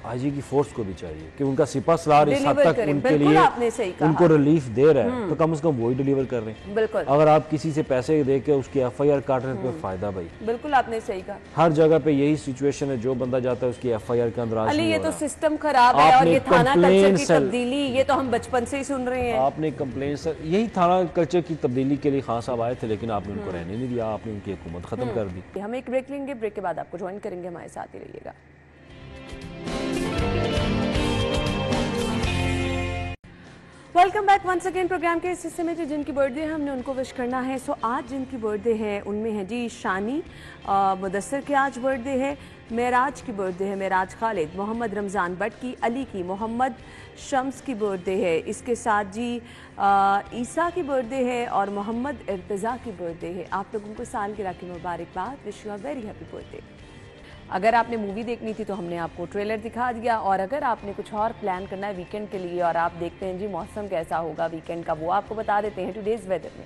आईजी की फोर्स को भी चाहिए कि उनका सिपा सलार इस हद डिलीवर तक करें। उनके बिल्कुल लिए आपने सही कहा। उनको रिलीफ दे रहा है तो कम से कम वही डिलीवर कर रहे हैं। बिल्कुल अगर आप किसी से पैसे दे के उसकी एफआईआर काट रहे हैं तो फायदा भाई। बिल्कुल आपने सही कहा। हर जगह पे यही सिचुएशन है, जो बंदा जाता है उसकी एफआईआर के अंदर आज अली नहीं ये हो तो रहा। सिस्टम खराब है और आपने ये थाना कल्चर complaint की cell- तब्दीली ये तो हम बचपन से ही सुन रहे हैं। आपने कंप्लेन सर, यही थाना कल्चर की तब्दीली के लिए खान साहब आए थे, लेकिन आपने उनको रहने नहीं दिया, आपने उनकी हुकूमत खत्म कर दी। हम एक ब्रेक लेंगे, ब्रेक के बाद आपको ज्वाइन करेंगे, हमारे साथ ही रहिएगा। Welcome back once again. Programme के इस हिस्से में जो जिनकी बर्थडे है हमने उनको विश करना है। सो आज जिनकी बर्थडे है उनमें है जी शानी, मुदस्सर की आज बर्थडे है, मेराज की बर्थडे है, मेराज खालिद, मोहम्मद रमज़ान भट्ट की, अली की, मोहम्मद शम्स की बर्थडे है, इसके साथ जी ईसा की बर्थडे है और मोहम्मद इर्तज़ा की बर्थडे है। आप लोगों को सालगिरह की मुबारकबाद, wish you a very happy birthday. अगर आपने मूवी देखनी थी तो हमने आपको ट्रेलर दिखा दिया, और अगर आपने कुछ और प्लान करना है वीकेंड के लिए और आप देखते हैं जी मौसम कैसा होगा वीकेंड का, वो आपको बता देते हैं टुडेज वेदर में।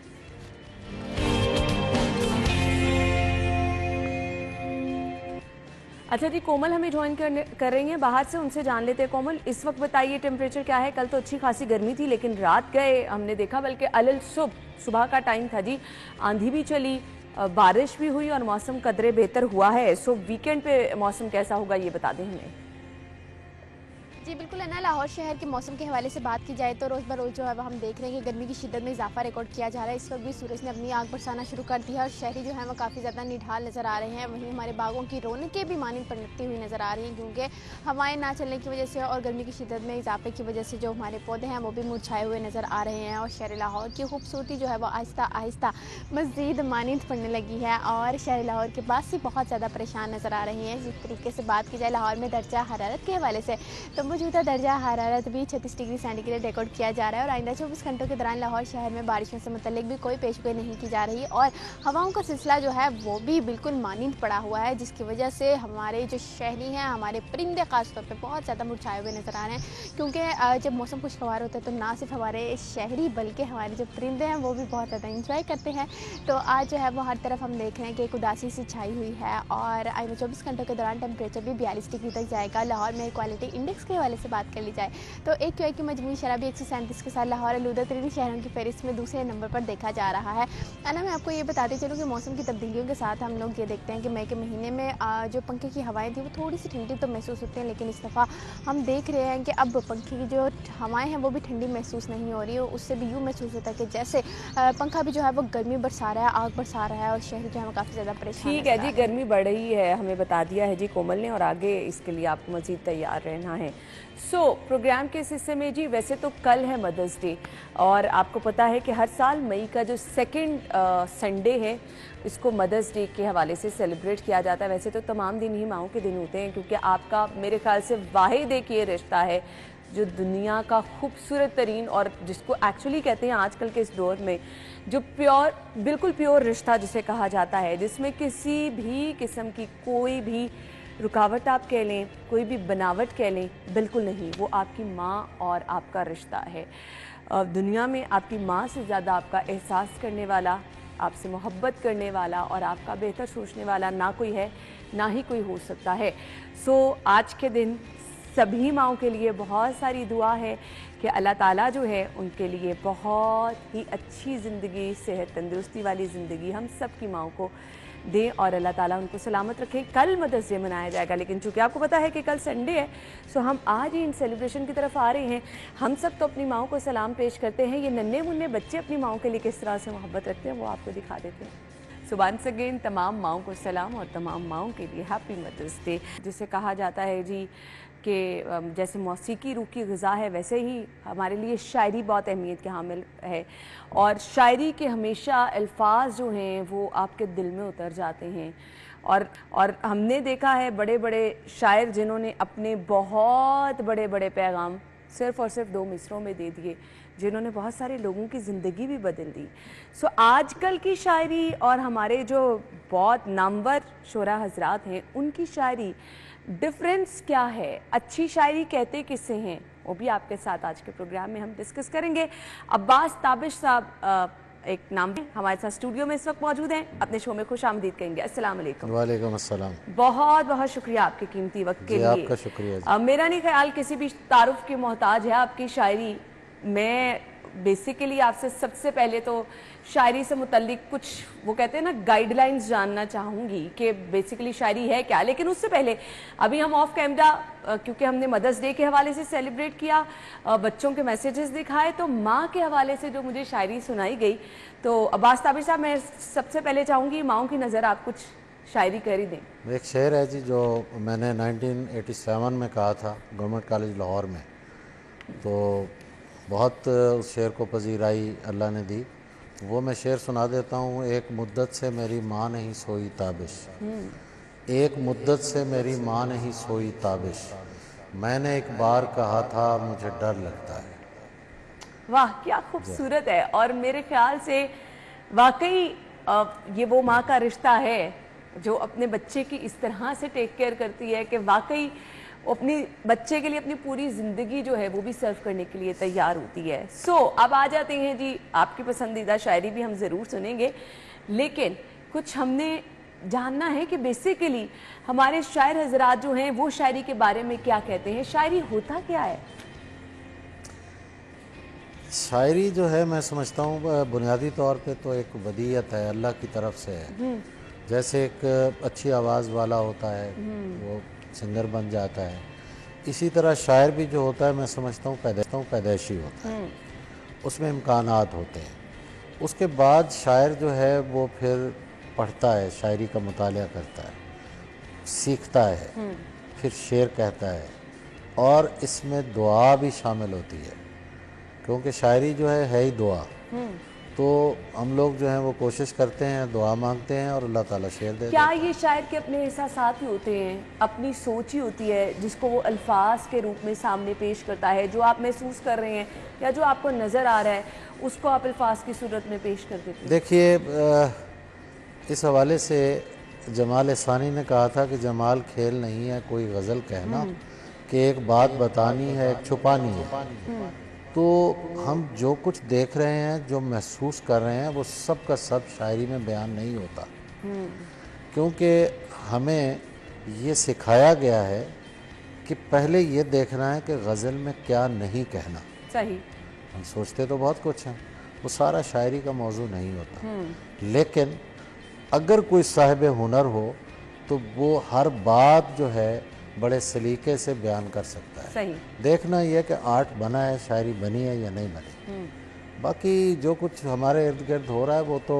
अच्छा जी, कोमल हमें ज्वाइन कर रही हैं बाहर से, उनसे जान लेते हैं। कोमल, इस वक्त बताइए टेम्परेचर क्या है? कल तो अच्छी खासी गर्मी थी लेकिन रात गए हमने देखा, बल्कि अलल सुबह का टाइम था जी, आंधी भी चली, बारिश भी हुई और मौसम कदरे बेहतर हुआ है। सो वीकेंड पे मौसम कैसा होगा ये बता दें हमें। जी बिल्कुल है ना, लाहौर शहर के मौसम के हवाले से बात की जाए तो रोज़ ब रोज़ जो है वो हम देख रहे हैं कि गर्मी की शिद्दत में इजाफा रिकॉर्ड किया जा रहा है। इस वक्त भी सूरज ने अपनी आग बरसाना शुरू कर दिया और शहरी जो है वो काफ़ी ज़्यादा निढाल नज़र आ रहे हैं। वहीं हमारे बागों की रौनकें भी मानिंद पलटती हुई नज़र आ रही हैं, क्योंकि हवाएं ना चलने की वजह से और गर्मी की शिद्दत में इजाफे की वजह से जो हमारे पौधे हैं वो भी मुरझाए हुए नज़र आ रहे हैं और शहर लाहौर की खूबसूरती जो है वो आहिस्ता आहिस्ता मज़ीद मानिंद पड़ने लगी है और शहर लाहौर के पास ही बहुत ज़्यादा परेशान नज़र आ रही हैं। जिस तरीके से बात की जाए लाहौर में दर्जा हरारत के हवाले से, तो मौजूदा दर्जा हरारत भी 36 डिग्री सेंटीग्रेड रिकॉर्ड किया जा रहा है और आइंदा 24 घंटों के दौरान लाहौर शहर में बारिशों से मुतल्लिक भी कोई पेशगोई नहीं की जा रही और हवाओं का सिलसिला जो है वो भी बिल्कुल मानिंद पड़ा हुआ है, जिसकी वजह से हमारे जो शहरी हैं, हमारे परिंदे खासतौर पर बहुत ज़्यादा मुरझाए हुए नज़र आ रहे हैं। क्योंकि जब मौसम खुशगवार होता है तो ना सिर्फ हमारे शहरी बल्कि हमारे जो परिंदे हैं वो भी बहुत ज़्यादा इंजॉय करते हैं। तो आज जो है वो हर तरफ हम देख रहे हैं कि एक उदासी सी छाई हुई है और आइंदा 24 घंटों के दौरान टेम्परेचर भी 42 डिग्री तक जाएगा। लाहौर में क्वालिटी इंडेक्स के हवाले से बात कर ली जाए तो AQI की मजमूई शरह भी 137 के साथ लाहौर आलूदा तरीन शहरों की फहरिस्त में दूसरे नंबर पर देखा जा रहा है। अना मैं आपको ये बताते चलूँ कि मौसम की तब्दीलियों के साथ हम लोग ये देखते हैं कि मई के महीने में जो पंखे की हवाएं थी वो थोड़ी सी ठंडी तो महसूस होती हैं, लेकिन इस दफ़ा हम देख रहे हैं कि अब पंखे की जो हवाएं हैं वो भी ठंडी महसूस नहीं हो रही है। उससे भी यूँ महसूस होता है कि जैसे पंखा भी जो है वो गर्मी बरसा रहा है, आग बरसा रहा है और शहरी जो है वो काफ़ी ज़्यादा परेशान। ठीक है जी, गर्मी बढ़ रही है, हमें बता दिया है जी कोमल ने, और आगे इसके लिए आपको मज़ीद तैयार रहना है। प्रोग्राम के इस हिस्से में जी, वैसे तो कल है मदर्स डे और आपको पता है कि हर साल मई का जो सेकंड संडे है इसको मदर्स डे के हवाले से सेलिब्रेट किया जाता है। वैसे तो तमाम दिन ही माओं के दिन होते हैं, क्योंकि आपका मेरे ख्याल से वाहिद एक ये रिश्ता है जो दुनिया का खूबसूरत तरीन और जिसको एक्चुअली कहते हैं आजकल के इस दौर में जो प्योर, बिल्कुल प्योर रिश्ता जिसे कहा जाता है, जिसमें किसी भी किस्म की कोई भी रुकावट आप कह लें, कोई भी बनावट कह लें, बिल्कुल नहीं। वो आपकी माँ और आपका रिश्ता है। दुनिया में आपकी माँ से ज़्यादा आपका एहसास करने वाला, आपसे मोहब्बत करने वाला और आपका बेहतर सोचने वाला ना कोई है, ना ही कोई हो सकता है। आज के दिन सभी माँओं के लिए बहुत सारी दुआ है कि अल्लाह ताला जो है उनके लिए बहुत ही अच्छी ज़िंदगी, सेहत तंदुरुस्ती वाली ज़िंदगी हम सब की माँओं को दें और अल्लाह ताला उनको सलामत रखे। कल मदर्स डे मनाया जाएगा, लेकिन चूँकि आपको पता है कि कल संडे है, सो हम आज ही इन सेलिब्रेशन की तरफ आ रहे हैं। हम सब तो अपनी माँओं को सलाम पेश करते हैं, ये नन्हे मुन्ने बच्चे अपनी माँओं के लिए किस तरह से मोहब्बत रखते हैं वो आपको दिखा देते हैं। वंस अगेन तमाम माँओं को सलाम और तमाम माँओं के लिए हैप्पी मदर्स डे। जिसे कहा जाता है जी कि जैसे मौसीकी रूह की ग़िज़ा है, वैसे ही हमारे लिए शायरी बहुत अहमियत के हामिल है और शायरी के हमेशा अल्फाज जो हैं वो आपके दिल में उतर जाते हैं। और हमने देखा है बड़े बड़े शायर जिन्होंने अपने बहुत बड़े बड़े पैगाम सिर्फ़ और सिर्फ 2 मिसरों में दे दिए, जिन्होंने बहुत सारे लोगों की ज़िंदगी भी बदल दी। आजकल की शायरी और हमारे जो बहुत नामवर शोरा हजरात हैं उनकी शायरी, डिफरेंस क्या है, अच्छी शायरी कहते किससे हैं, वो भी आपके साथ आज के प्रोग्राम में हम डिस्कस करेंगे। अब्बास ताबिश साहब एक नाम हमारे साथ स्टूडियो में इस वक्त मौजूद हैं, अपने शो में खुश आमदीद कहेंगे। अस्सलाम वालेकुम। वालेकुम अस्सलाम। बहुत बहुत शुक्रिया आपके कीमती वक्त के लिए। आपका शुक्रिया। मेरा नहीं ख्याल किसी भी तारुफ की मोहताज है आपकी शायरी। मैं बेसिकली आपसे सबसे पहले तो शायरी से मुतल्लिक कुछ वो कहते हैं ना गाइडलाइंस जानना चाहूँगी कि बेसिकली शायरी है क्या। लेकिन उससे पहले अभी हम ऑफ कैमरा, क्योंकि हमने मदर्स डे के हवाले से सेलिब्रेट किया, बच्चों के मैसेजेस दिखाए, तो माँ के हवाले से जो मुझे शायरी सुनाई गई, तो अब्बास ताबिश साहब मैं सबसे पहले चाहूँगी माँओं की नज़र आप कुछ शायरी कर ही दें। एक शेर है जी जो मैंने 1987 में कहा था गवर्नमेंट कॉलेज लाहौर में। तो बहुत उस शेर को पजीराई अल्लाह ने दी। वो मैं शेर सुना देता हूँ। एक मुद्दत से मेरी माँ नहीं सोई ताबिश, एक मुद्दत से मेरी माँ नहीं सोई ताबिश, मैंने एक बार कहा था मुझे डर लगता है। वाह क्या खूबसूरत है। और मेरे ख्याल से वाकई ये वो माँ का रिश्ता है जो अपने बच्चे की इस तरह से टेक केयर करती है कि वाकई वो अपनी बच्चे के लिए अपनी पूरी ज़िंदगी जो है वो भी सर्व करने के लिए तैयार होती है। अब आ जाते हैं जी, आपकी पसंदीदा शायरी भी हम ज़रूर सुनेंगे, लेकिन कुछ हमने जानना है कि बेसिकली हमारे शायर हजरात जो हैं वो शायरी के बारे में क्या कहते हैं। शायरी होता क्या है? शायरी जो है मैं समझता हूँ बुनियादी तौर पे तो एक वदीयत है, अल्लाह की तरफ से है। जैसे एक अच्छी आवाज़ वाला होता है वो सिंगर बन जाता है, इसी तरह शायर भी जो होता है मैं समझता हूँ पैदाइशी होता है, उसमें इम्कानात होते हैं। उसके बाद शायर जो है वो फिर पढ़ता है, शायरी का मुतालिया करता है, सीखता है, फिर शेर कहता है, और इसमें दुआ भी शामिल होती है, क्योंकि शायरी जो है ही दुआ। तो हम लोग जो हैं वो कोशिश करते हैं, दुआ मांगते हैं और अल्लाह ताला शेर दे क्या देता है। ये शायर के अपने एहसासात ही होते हैं, अपनी सोच ही होती है जिसको वो अल्फाज के रूप में सामने पेश करता है? जो आप महसूस कर रहे हैं या जो आपको नज़र आ रहा है उसको आप अल्फाज की सूरत में पेश कर देते हैं? देखिए, इस हवाले से जमाल सानी ने कहा था कि जमाल खेल नहीं है कोई गज़ल कहना, कि एक बात बतानी है एक छुपानी है। तो हम जो कुछ देख रहे हैं, जो महसूस कर रहे हैं, वो सब का सब शायरी में बयान नहीं होता, क्योंकि हमें ये सिखाया गया है कि पहले ये देखना है कि गज़ल में क्या नहीं कहना। सही। हम सोचते तो बहुत कुछ हैं, वो सारा शायरी का मौजू नहीं होता। लेकिन अगर कोई साहिब हुनर हो तो वो हर बात जो है बड़े सलीके से बयान कर सकता है। सही। देखना यह कि आर्ट बना है, शायरी बनी है या नहीं बनी। बाकी जो कुछ हमारे इर्द गिर्द हो रहा है वो तो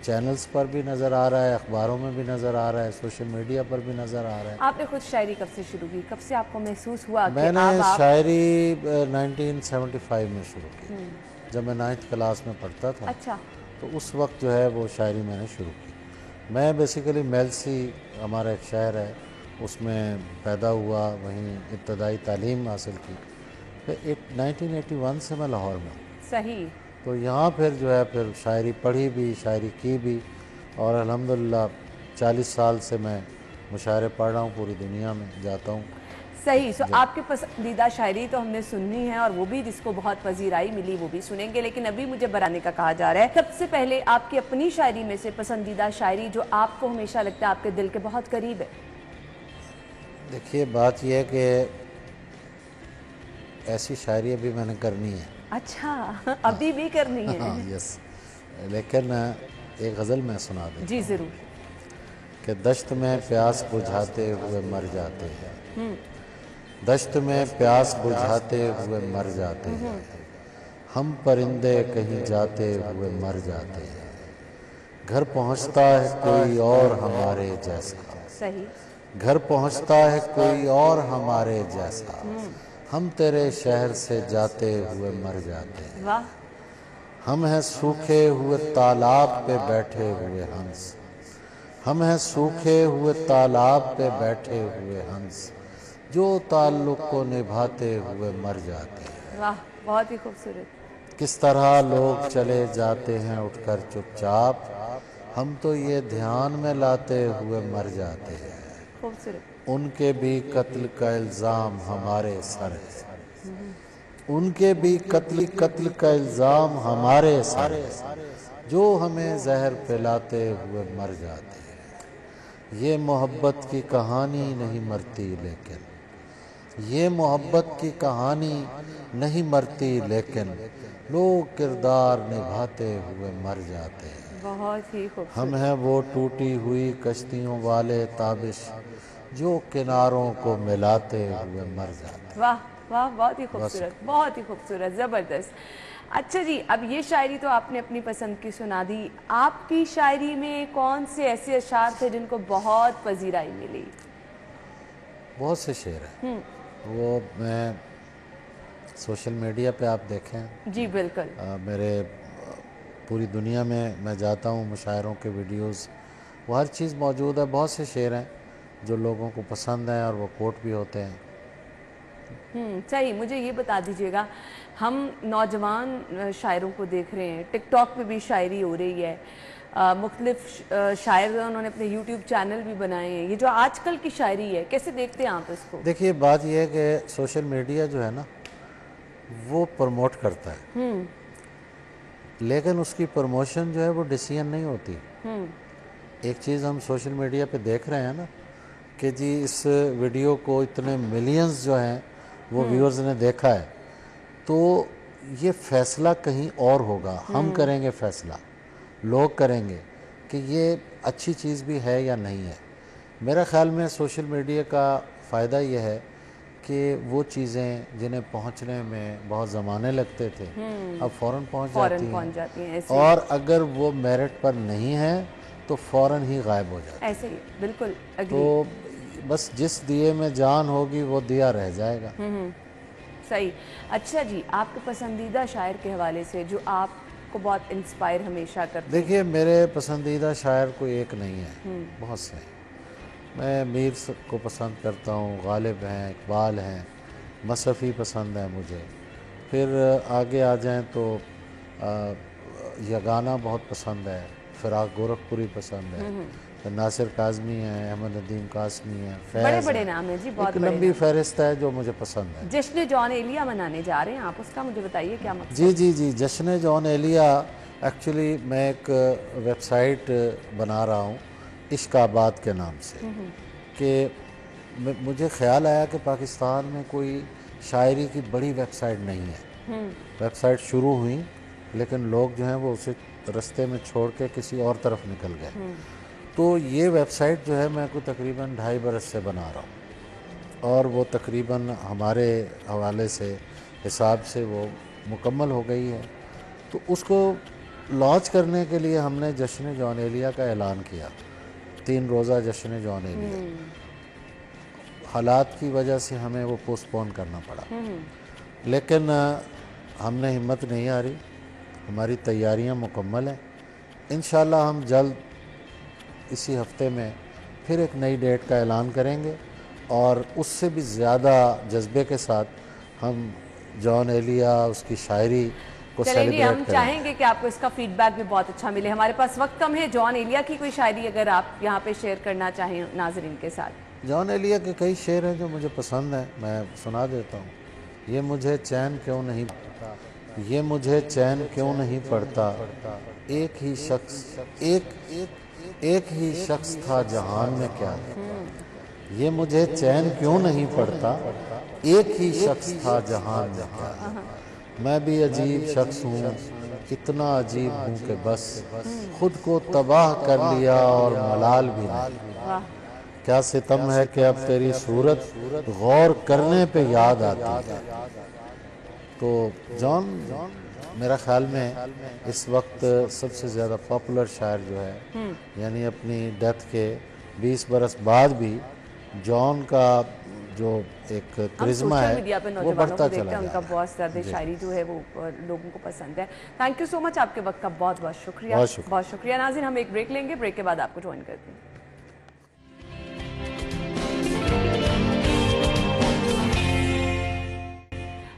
चैनल्स पर भी नज़र आ रहा है, अखबारों में भी नज़र आ रहा है, सोशल मीडिया पर भी नज़र आ रहा है। आपने खुद शायरी कब से शुरू की? कब से आपको महसूस हुआ कि मैंने आप शायरी 1975 में शुरू की, जब मैं 9th क्लास में पढ़ता था। अच्छा। तो उस वक्त जो है वो शायरी मैंने शुरू की। मैं बेसिकली मेलसी हमारा एक शहर है उसमें पैदा हुआ, वहीं इब्तदाई तालीम हासिल की। फिर 1981 से मैं लाहौर में हूँ। सही। तो यहाँ फिर जो है फिर शायरी पढ़ी भी, शायरी की भी, और अल्हम्दुलिल्लाह 40 साल से मैं मुशायरे पढ़ रहा हूँ, पूरी दुनिया में जाता हूँ। सही। आपकी पसंदीदा शायरी तो हमने सुननी है और वो भी जिसको बहुत पजीराई मिली वो भी सुनेंगे, लेकिन अभी मुझे बनाने का कहा जा रहा है। सबसे पहले आपकी अपनी शायरी में से पसंदीदा शायरी जो आपको हमेशा लगता है आपके दिल के बहुत करीब है। देखिए, बात यह है कि ऐसी शायरी अभी मैंने करनी है। अच्छा, अभी भी करनी है? हाँ, यस। लेकिन एक गज़ल मैं सुना दूँ? जी ज़रूर। कि दश्त में प्यास बुझाते हुए मर जाते हैं, दश्त में प्यास बुझाते हुए मर जाते हैं, हम परिंदे कहीं जाते हुए मर जाते हैं, घर पहुंचता है कोई और हमारे जैसा। सही। घर पहुंचता है कोई और हमारे जैसा, हम तेरे शहर से जाते हुए मर जाते हैं। वाह। हम हैं सूखे हुए तालाब पे बैठे हुए हंस, हम हैं सूखे हुए तालाब पे बैठे हुए हंस, जो ताल्लुक को निभाते हुए मर जाते हैं। वाह, बहुत ही खूबसूरत। किस तरह लोग चले जाते हैं उठकर चुपचाप, हम तो ये ध्यान में लाते हुए मर जाते हैं, खूबसूरत। उनके भी कत्ल का इल्ज़ाम हमारे सर है, उनके भी कत्ल का इल्ज़ाम हमारे सर है, जो हमें जहर पिलाते हुए मर जाते हैं। ये मोहब्बत की कहानी नहीं मरती लेकिन, ये मोहब्बत की कहानी नहीं मरती लेकिन, लोग किरदार निभाते हुए मर जाते हैं। बहुत ही खूबसूरत। हम हैं वो टूटी हुई कश्तियों वाले ताबिश, जो किनारों को मिलाते हुए मर जाते। वाह वाह, बहुत ही खूबसूरत, बहुत ही खूबसूरत, ज़बरदस्त। अच्छा जी, अब ये शायरी तो आपने अपनी पसंद की सुना दी, आपकी शायरी में कौन से ऐसे अशार थे जिनको बहुत पजीराई मिली? बहुत से शेर हैं, वो मैं सोशल मीडिया पे आप देखें, जी बिल्कुल। मेरे पूरी दुनिया में मैं जाता हूँ, मुशायरों के वीडियोस, वो हर चीज़ मौजूद है। बहुत से शेर हैं जो लोगों को पसंद हैं और वो कोट भी होते हैं। सही। मुझे ये बता दीजिएगा, हम नौजवान शायरों को देख रहे हैं, टिकटॉक पे भी शायरी हो रही है, मुख्तलिफ शायर उन्होंने अपने यूट्यूब चैनल भी बनाए हैं। ये जो आजकल की शायरी है, कैसे देखते हैं आप इसको? देखिए, बात यह है कि सोशल मीडिया जो है ना, वो प्रमोट करता है, लेकिन उसकी प्रमोशन जो है वो डिसीजन नहीं होती। एक चीज़ हम सोशल मीडिया पे देख रहे हैं ना कि जी इस वीडियो को इतने मिलियंस जो हैं वो व्यूअर्स ने देखा है, तो ये फैसला कहीं और होगा। हम करेंगे फैसला, लोग करेंगे कि ये अच्छी चीज़ भी है या नहीं है। मेरा ख्याल में सोशल मीडिया का फ़ायदा ये है कि वो चीज़ें जिन्हें पहुंचने में बहुत ज़माने लगते थे, अब फ़ौरन पहुंच जाती हैं, और अगर वो मेरिट पर नहीं है तो फ़ौरन ही गायब हो जाती है। ऐसे ही, बिल्कुल अग्री। तो बस जिस दिए में जान होगी वो दिया रह जाएगा। सही। अच्छा जी, आपके पसंदीदा शायर के हवाले से जो आपको बहुत इंस्पायर हमेशा करते हैं? देखिए, मेरे पसंदीदा शायर कोई एक नहीं है, बहुत से हैं। मैं मीर को पसंद करता हूँ, गालिब हैं, इकबाल हैं, मसफ़ी पसंद है मुझे। फिर आगे आ जाएं तो यगाना बहुत पसंद है, फ़िराक गोरखपुरी पसंद है, तो नासिर काज़मी हैं, अहमद नदीम कासमी हैं, बड़े बड़े नाम हैं जी, बहुत एक लंबी फहरिस्त है जो मुझे पसंद है। जश्न जॉन एलिया मनाने जा रहे हैं आप, उसका मुझे बताइए क्या मकसद? जी जी जी, जश्न जॉन एलिया, एक्चुअली मैं एक वेबसाइट बना रहा हूँ इश्क़ाबाद के नाम से, कि मुझे ख्याल आया कि पाकिस्तान में कोई शायरी की बड़ी वेबसाइट नहीं है। वेबसाइट शुरू हुई, लेकिन लोग जो हैं वो उसे रास्ते में छोड़ के किसी और तरफ निकल गए। तो ये वेबसाइट जो है मैं को तकरीबन 2.5 बरस से बना रहा हूँ, और वो तकरीबन हमारे हवाले से हिसाब से वो मुकम्मल हो गई है। तो उसको लॉन्च करने के लिए हमने जश्न जॉन एलिया का ऐलान किया, 3 रोज़ा जश्न जॉन एलिया। हालात की वजह से हमें वो पोस्टपोन करना पड़ा, लेकिन हमने हिम्मत नहीं हारी, हमारी तैयारियां मुकम्मल हैं। इंशाल्लाह हम जल्द इसी हफ्ते में फिर एक नई डेट का ऐलान करेंगे, और उससे भी ज़्यादा जज्बे के साथ हम जॉन एलिया, उसकी शायरी को सेलिब्रेट हम करेंगे। चाहेंगे कि आपको इसका फीडबैक भी बहुत अच्छा मिले। हमारे पास वक्त कम है, जॉन एलिया की कोई शायरी अगर आप यहाँ पे शेयर करना चाहें नाजरीन के साथ। जॉन एलिया के कई शेर हैं जो मुझे पसंद हैं, मैं सुना देता हूँ। ये मुझे चैन क्यों नहीं पड़ता, ये मुझे चैन क्यों नहीं पड़ता, एक ही शख्स था जहान में क्या है। ये मुझे चैन क्यों नहीं पड़ता, एक ही शख्स था जहान में क्या है। मैं भी अजीब शख्स हूँ, इतना अजीब हूँ कि बस खुद को तबाह कर लिया और मलाल भी नहीं। क्या सितम है कि अब तेरी सूरत गौर करने पे याद आती है। तो जॉन मेरा ख्याल में इस वक्त सबसे ज़्यादा पॉपुलर शायर जो है, यानी अपनी डेथ के 20 बरस बाद भी जॉन का जो एक करिश्मा है वो बढ़ता चला गया। उनका बहुत ज़्यादा शायरी जो है वो लोगों को पसंद है। थैंक यू सो मच, आपके वक्त का बहुत बहुत शुक्रिया। बहुत शुक्रिया नाज़रीन, हम एक ब्रेक लेंगे, ब्रेक के बाद आपको ज्वाइन करते हैं।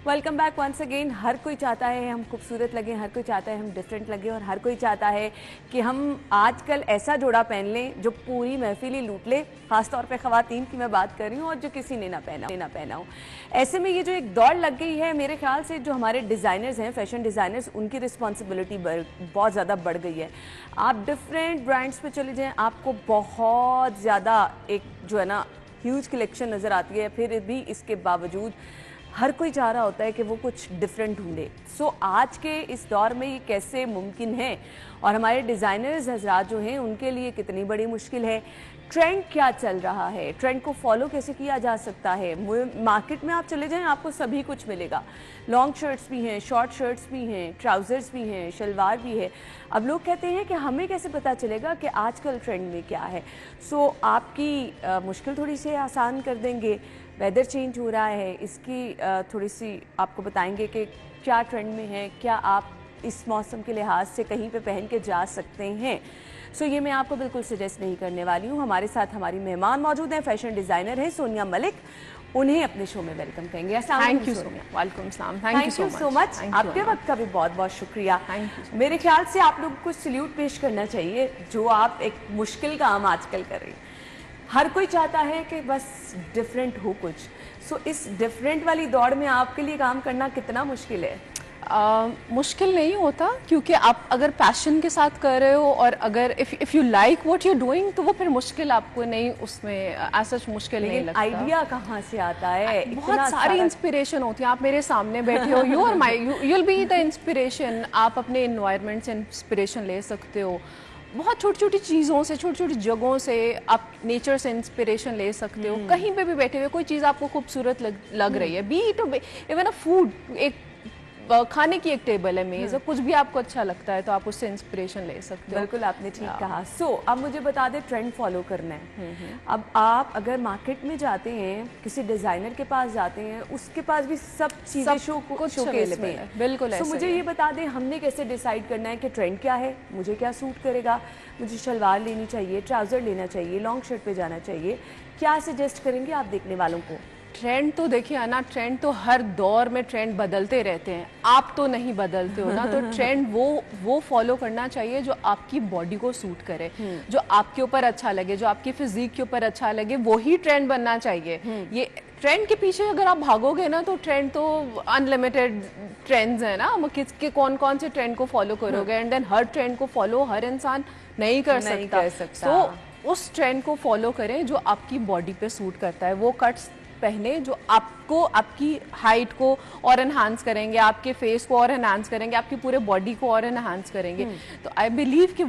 Welcome back once again. हर कोई चाहता है हम खूबसूरत लगें, हर कोई चाहता है हम डिफरेंट लगें, और हर कोई चाहता है कि हम आजकल ऐसा जोड़ा पहन लें जो पूरी महफिल ही लूट ले। ख़ासतौर पे ख़वातीन की मैं बात कर रही हूँ, और जो किसी ने ना पहना हो। ऐसे में ये जो एक दौड़ लग गई है, मेरे ख्याल से जो हमारे डिज़ाइनर्स हैं, फैशन डिज़ाइनर्स, उनकी रिस्पॉन्सिबिलिटी बहुत ज़्यादा बढ़ गई है। आप डिफरेंट ब्रांड्स पर चले जाएँ, आपको बहुत ज़्यादा एक जो है ना ह्यूज कलेक्शन नज़र आती है। फिर भी इसके बावजूद हर कोई चाह रहा होता है कि वो कुछ डिफरेंट ढूंढे। सो आज के इस दौर में ये कैसे मुमकिन है, और हमारे डिज़ाइनर्स हजरात जो हैं उनके लिए कितनी बड़ी मुश्किल है। ट्रेंड क्या चल रहा है, ट्रेंड को फॉलो कैसे किया जा सकता है। मार्केट में आप चले जाएं, आपको सभी कुछ मिलेगा। लॉन्ग शर्ट्स भी हैं, शॉर्ट शर्ट्स भी हैं, ट्राउज़र्स भी हैं, शलवार भी है। अब लोग कहते हैं कि हमें कैसे पता चलेगा कि आजकल ट्रेंड में क्या है। सो आपकी मुश्किल थोड़ी सी आसान कर देंगे वेदर चेंज हो रहा है, इसकी थोड़ी सी आपको बताएंगे कि क्या ट्रेंड में है, क्या आप इस मौसम के लिहाज से कहीं पे पहन के जा सकते हैं। सो ये मैं आपको बिल्कुल सजेस्ट नहीं करने वाली हूँ। हमारे साथ हमारी मेहमान मौजूद हैं, फैशन डिज़ाइनर हैं सोनिया मलिक, उन्हें अपने शो में वेलकम कहेंगे। Thank you Sonia. वेलकम सलाम। Thank you so much. आपके वक्त का भी बहुत बहुत शुक्रिया। मेरे ख्याल से आप लोगों को सल्यूट पेश करना चाहिए जो आप एक मुश्किल काम आजकल कर रही हैं। हर कोई चाहता है कि बस डिफरेंट हो कुछ। सो इस डिफरेंट वाली दौड़ में आपके लिए काम करना कितना मुश्किल है? मुश्किल नहीं होता, क्योंकि आप अगर पैशन के साथ कर रहे हो और अगर if you like what you doing, तो वो फिर मुश्किल आपको नहीं, उसमें ऐसा मुश्किल नहीं लगता। आइडिया कहाँ से आता है? बहुत सारी इंस्पिरेशन होती है। आप मेरे सामने बैठे हो, you are my, you'll be the inspiration. आप अपने इन्वायरमेंट से इंस्पिरेशन ले सकते हो, बहुत छोटी छोटी चीज़ों से, छोटी छोटी जगहों से आप नेचर से इंस्पिरेशन ले सकते हो। कहीं पे भी बैठे हुए कोई चीज़ आपको खूबसूरत लग रही है, B it even a food, एक खाने की एक टेबल है, मेज, कुछ भी आपको अच्छा लगता है तो आप उससे इंस्पिरेशन ले सकते हो। बिल्कुल आपने ठीक कहा। सो अब मुझे बता दें, ट्रेंड फॉलो करना है। अब आप अगर मार्केट में जाते हैं, किसी डिजाइनर के पास जाते हैं, उसके पास भी सब चीजें शोकेस में है। बिल्कुल। तो मुझे ये बता दें, हमने कैसे डिसाइड करना है कि ट्रेंड क्या है, मुझे क्या सूट करेगा, मुझे शलवार लेनी चाहिए, ट्राउजर लेना चाहिए, लॉन्ग शर्ट पे जाना चाहिए, क्या सजेस्ट करेंगे आप देखने वालों को? ट्रेंड तो देखिए ना, ट्रेंड तो हर दौर में ट्रेंड बदलते रहते हैं, आप तो नहीं बदलते हो ना। तो ट्रेंड वो फॉलो करना चाहिए जो आपकी बॉडी को सूट करे, जो आपके ऊपर अच्छा लगे, जो आपकी फिजिक के ऊपर अच्छा लगे, वही ट्रेंड बनना चाहिए। ये ट्रेंड के पीछे अगर आप भागोगे ना, तो ट्रेंड तो अनलिमिटेड ट्रेंड्स है ना, किसके कौन कौन से ट्रेंड को फॉलो करोगे, एंड देन हर ट्रेंड को फॉलो हर इंसान नहीं कर सकता। तो उस ट्रेंड को फॉलो करें जो आपकी बॉडी पे सूट करता है। वो कट्स पहने जो आपको, आपकी हाइट को और एनहांस करेंगे, आपके फेस को और एनहांस करेंगे, आपकी पूरे बॉडी को और एनहांस करेंगे। तो आई बिलीव कि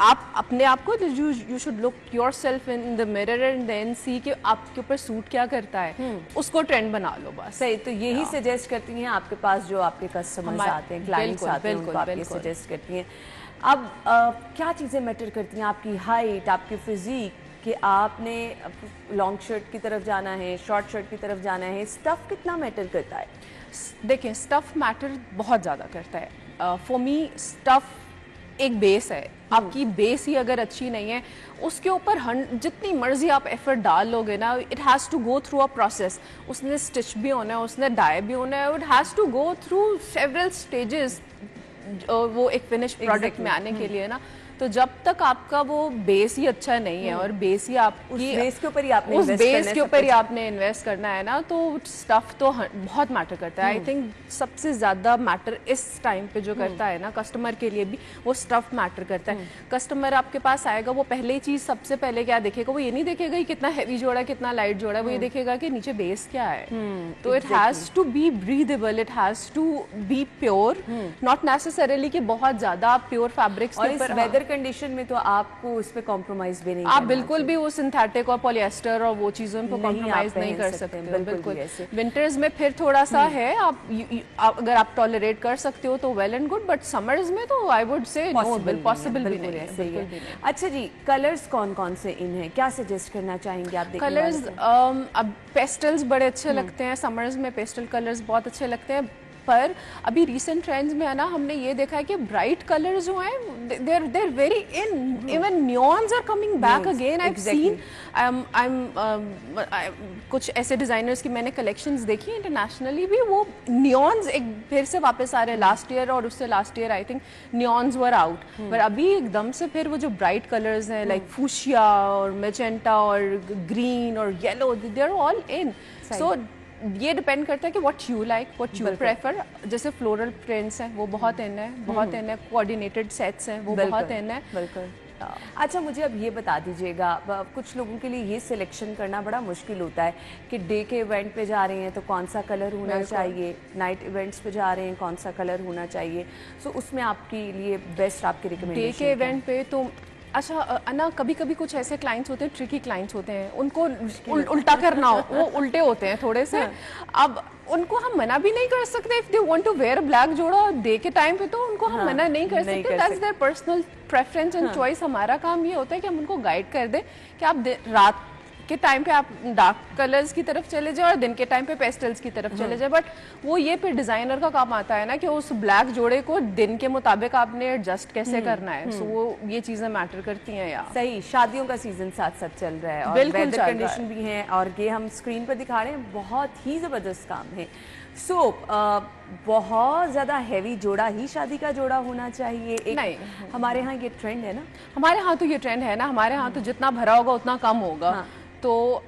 आप अपने आप को, you should look yourself in the mirror and then see कि आपके ऊपर सूट क्या करता है, उसको ट्रेंड बना लो बस। सही। तो यही सजेस्ट करती हैं आपके पास जो आपके कस्टमर्स आते हैं, क्लाइंट्स आते हैं, उनको आप ये सजेस्ट करती हैं। अब क्या चीज़ें मैटर करती हैं? आपकी हाइट, आपकी फिजिक, कि आपने लॉन्ग शर्ट की तरफ जाना है, शॉर्ट शर्ट की तरफ जाना है, स्टफ़ कितना मैटर करता है? देखें, स्टफ़ मैटर बहुत ज़्यादा करता है। फॉर मी स्टफ़ एक बेस है। आपकी बेस ही अगर अच्छी नहीं है, उसके ऊपर जितनी मर्जी आप एफर्ट डाल लोगे ना, it has to go through a process. उसने स्टिच भी होना है, उसने डाई भी होना है, it has to go through several stages वो एक फिनिश प्रोडक्ट में आने के लिए ना। तो जब तक आपका वो बेस ही अच्छा नहीं है, और बेस ही आपकी उस बेस के ऊपर ही आपने इन्वेस्ट करना है ना, तो स्टफ तो बहुत मैटर करता है। आई थिंक सबसे ज़्यादा मैटर इस टाइम पे जो करता है ना, कस्टमर के लिए भी, वो स्टफ मैटर करता है। कस्टमर आपके पास आएगा, वो पहले चीज़ सबसे पहले क्या देखेगा, वो ये नहीं देखेगा कि कितना हैवी जोड़ा, कितना लाइट जोड़ा, वो ये देखेगा कि नीचे बेस क्या है। तो it has to be breathable, it has to be pure, not necessarily कि बहुत ज़्यादा आप प्योर फैब्रिक्स के ऊपर। वेदर कंडीशन में तो आपको उस पे कॉम्प्रोमाइज भी नहीं, आप बिल्कुल भी वो सिंथेटिक और पॉलिएस्टर और वो चीज़ों पे कॉम्प्रोमाइज नहीं कर सकते। बिल्कुल। विंटर्स में फिर थोड़ा सा है, आप अगर आप टॉलरेट कर सकते हो तो well and good, but summers में तो आई वुड से पॉसिबल भी नहीं है। अच्छा जी, कलर्स कौन कौन से इन हैं, क्या सजेस्ट करना चाहेंगे आप? कलर्स अब पेस्टल्स बड़े अच्छे लगते हैं, समर्स में पेस्टल कलर्स बहुत अच्छे लगते हैं। पर अभी रिसेंट ट्रेंड्स में है ना, हमने ये देखा है कि ब्राइट कलर्स जो हैं, they are very in, even neons are coming back again. I have seen, कुछ ऐसे डिजाइनर्स की मैंने कलेक्शंस देखी इंटरनेशनली भी, वो नियॉन्स एक फिर से वापस आ रहे हैं। लास्ट ईयर और उससे last year I think neons were out, पर अभी एकदम से फिर वो जो ब्राइट कलर्स हैं, लाइक फूशिया और मेजेंटा और ग्रीन और yellow, they are all in. So ये डिपेंड करता है कि what you like, what you prefer. जैसे फ्लोरल प्रिंट्स हैं, वो बहुत इन है, बहुत इन है। कोऑर्डिनेटेड सेट्स हैं, वो बहुत इन है। बिल्कुल। अच्छा, मुझे अब ये बता दीजिएगा, कुछ लोगों के लिए ये सिलेक्शन करना बड़ा मुश्किल होता है कि डे के इवेंट पे जा रहे हैं तो कौन सा कलर होना चाहिए, नाइट इवेंट्स पे जा रहे हैं कौन सा कलर होना चाहिए। सो उसमें आपके लिए बेस्ट आपकी रिकमेंडेशन? डे के इवेंट पे तो अच्छा ना, कभी कभी कुछ ऐसे क्लाइंट्स होते हैं, ट्रिकी क्लाइंट्स होते हैं, उनको उल्टा करना हो, वो उल्टे होते हैं थोड़े से। अब उनको हम मना भी नहीं कर सकते। If they want to wear black जोड़ा डे के टाइम पे, तो उनको हम मना नहीं कर सकते। That's their personal preference and choice. हमारा काम ये होता है कि हम उनको गाइड कर दें कि आप रात के टाइम पे आप डार्क कलर्स की तरफ चले जाए और दिन के टाइम पे पेस्टल्स की तरफ चले जाए, बट वो ये फिर डिजाइनर का काम आता है ना कि उस ब्लैक जोड़े को दिन के मुताबिक आपने एडजस्ट कैसे करना है। सो वो ये चीजें मैटर करती हैं यार। सही, शादियों का सीजन साथ साथ चल रहा है और बिल्कुल वेदर चल रहा कंडीशन भी है और ये हम स्क्रीन पर दिखा रहे हैं, बहुत ही जबरदस्त काम है। सो बहुत ज्यादा हैवी जोड़ा ही शादी का जोड़ा होना चाहिए? एक नहीं, हमारे यहाँ ये ट्रेंड है ना, हमारे यहाँ तो ये ट्रेंड है ना, हमारे यहाँ तो जितना भरा होगा उतना कम होगा। हाँ। तो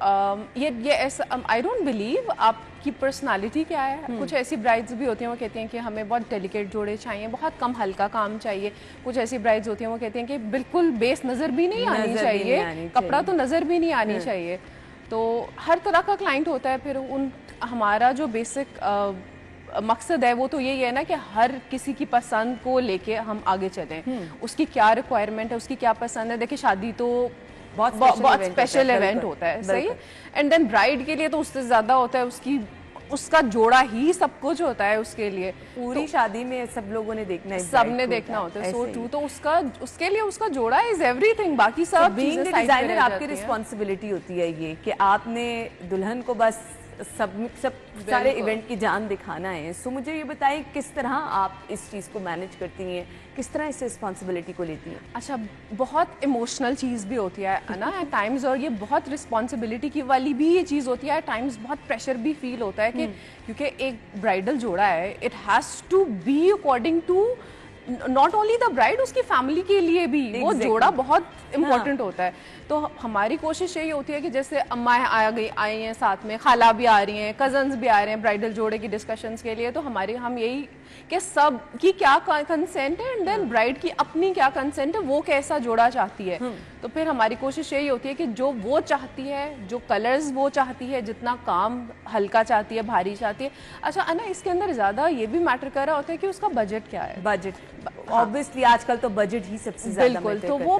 ये ऐसा, आई डोंट बिलीव आपकी पर्सनालिटी क्या है। कुछ ऐसी ब्राइड्स भी होती हैं वो कहती हैं कि हमें बहुत डेलिकेट जोड़े चाहिए, बहुत कम हल्का काम चाहिए। कुछ ऐसी ब्राइड्स होती हैं वो कहती हैं कि बिल्कुल बेस नजर भी नहीं आनी चाहिए, कपड़ा तो नजर भी नहीं आनी चाहिए। तो हर तरह का क्लाइंट होता है। फिर उन हमारा जो बेसिक मकसद है वो तो यही है ना कि हर किसी की पसंद को लेके हम आगे चलें। उसकी क्या रिक्वायरमेंट है, उसकी क्या पसंद है। देखिए शादी तो बहुत स्पेशल इवेंट होता है, सही। एंड देन ब्राइड के लिए तो उससे ज्यादा होता है, उसका जोड़ा ही सब कुछ होता है उसके लिए। पूरी शादी में सब लोगों ने देखना है, सबने देखना होता है। So true. तो उसके लिए उसका जोड़ा इज एवरीथिंग, बाकी सब बीइंग द डिजाइनर आपकी रिस्पॉन्सिबिलिटी होती है ये कि आपने दुल्हन को बस सब सारे इवेंट की जान दिखाना है। सो मुझे ये बताएं किस तरह आप इस चीज़ को मैनेज करती हैं, किस तरह इस रिस्पॉन्सिबिलिटी को लेती हैं? अच्छा, बहुत इमोशनल चीज़ भी होती है ना एट टाइम्स, और ये बहुत रिस्पॉन्सिबिलिटी की वाली भी ये चीज़ होती है एट टाइम्स। बहुत प्रेशर भी फील होता है कि क्योंकि एक ब्राइडल जोड़ा है, it has to be according to not only the bride, उसकी फैमिली के लिए भी वो जोड़ा बहुत इम्पोर्टेंट होता है। तो हमारी कोशिश यही होती है कि जैसे अम्माएं आई हैं साथ में, खाला भी आ रही हैं, कजन्स भी आ रहे हैं ब्राइडल जोड़े की डिस्कशंस के लिए, तो हम यही कि सब की क्या कंसेंट है एंड देन ब्राइड की अपनी क्या कंसेंट है, वो कैसा जोड़ा चाहती है। तो फिर हमारी कोशिश यही होती है कि जो वो चाहती है, जो कलर्स वो चाहती है, जितना काम हल्का चाहती है, भारी चाहती है। अच्छा अना, इसके अंदर ज्यादा ये भी मैटर कर रहा होता है कि उसका बजट क्या है। बजट ऑब्वियसली आजकल तो बजट ही सबसे ज्यादा बिल्कुल। तो वो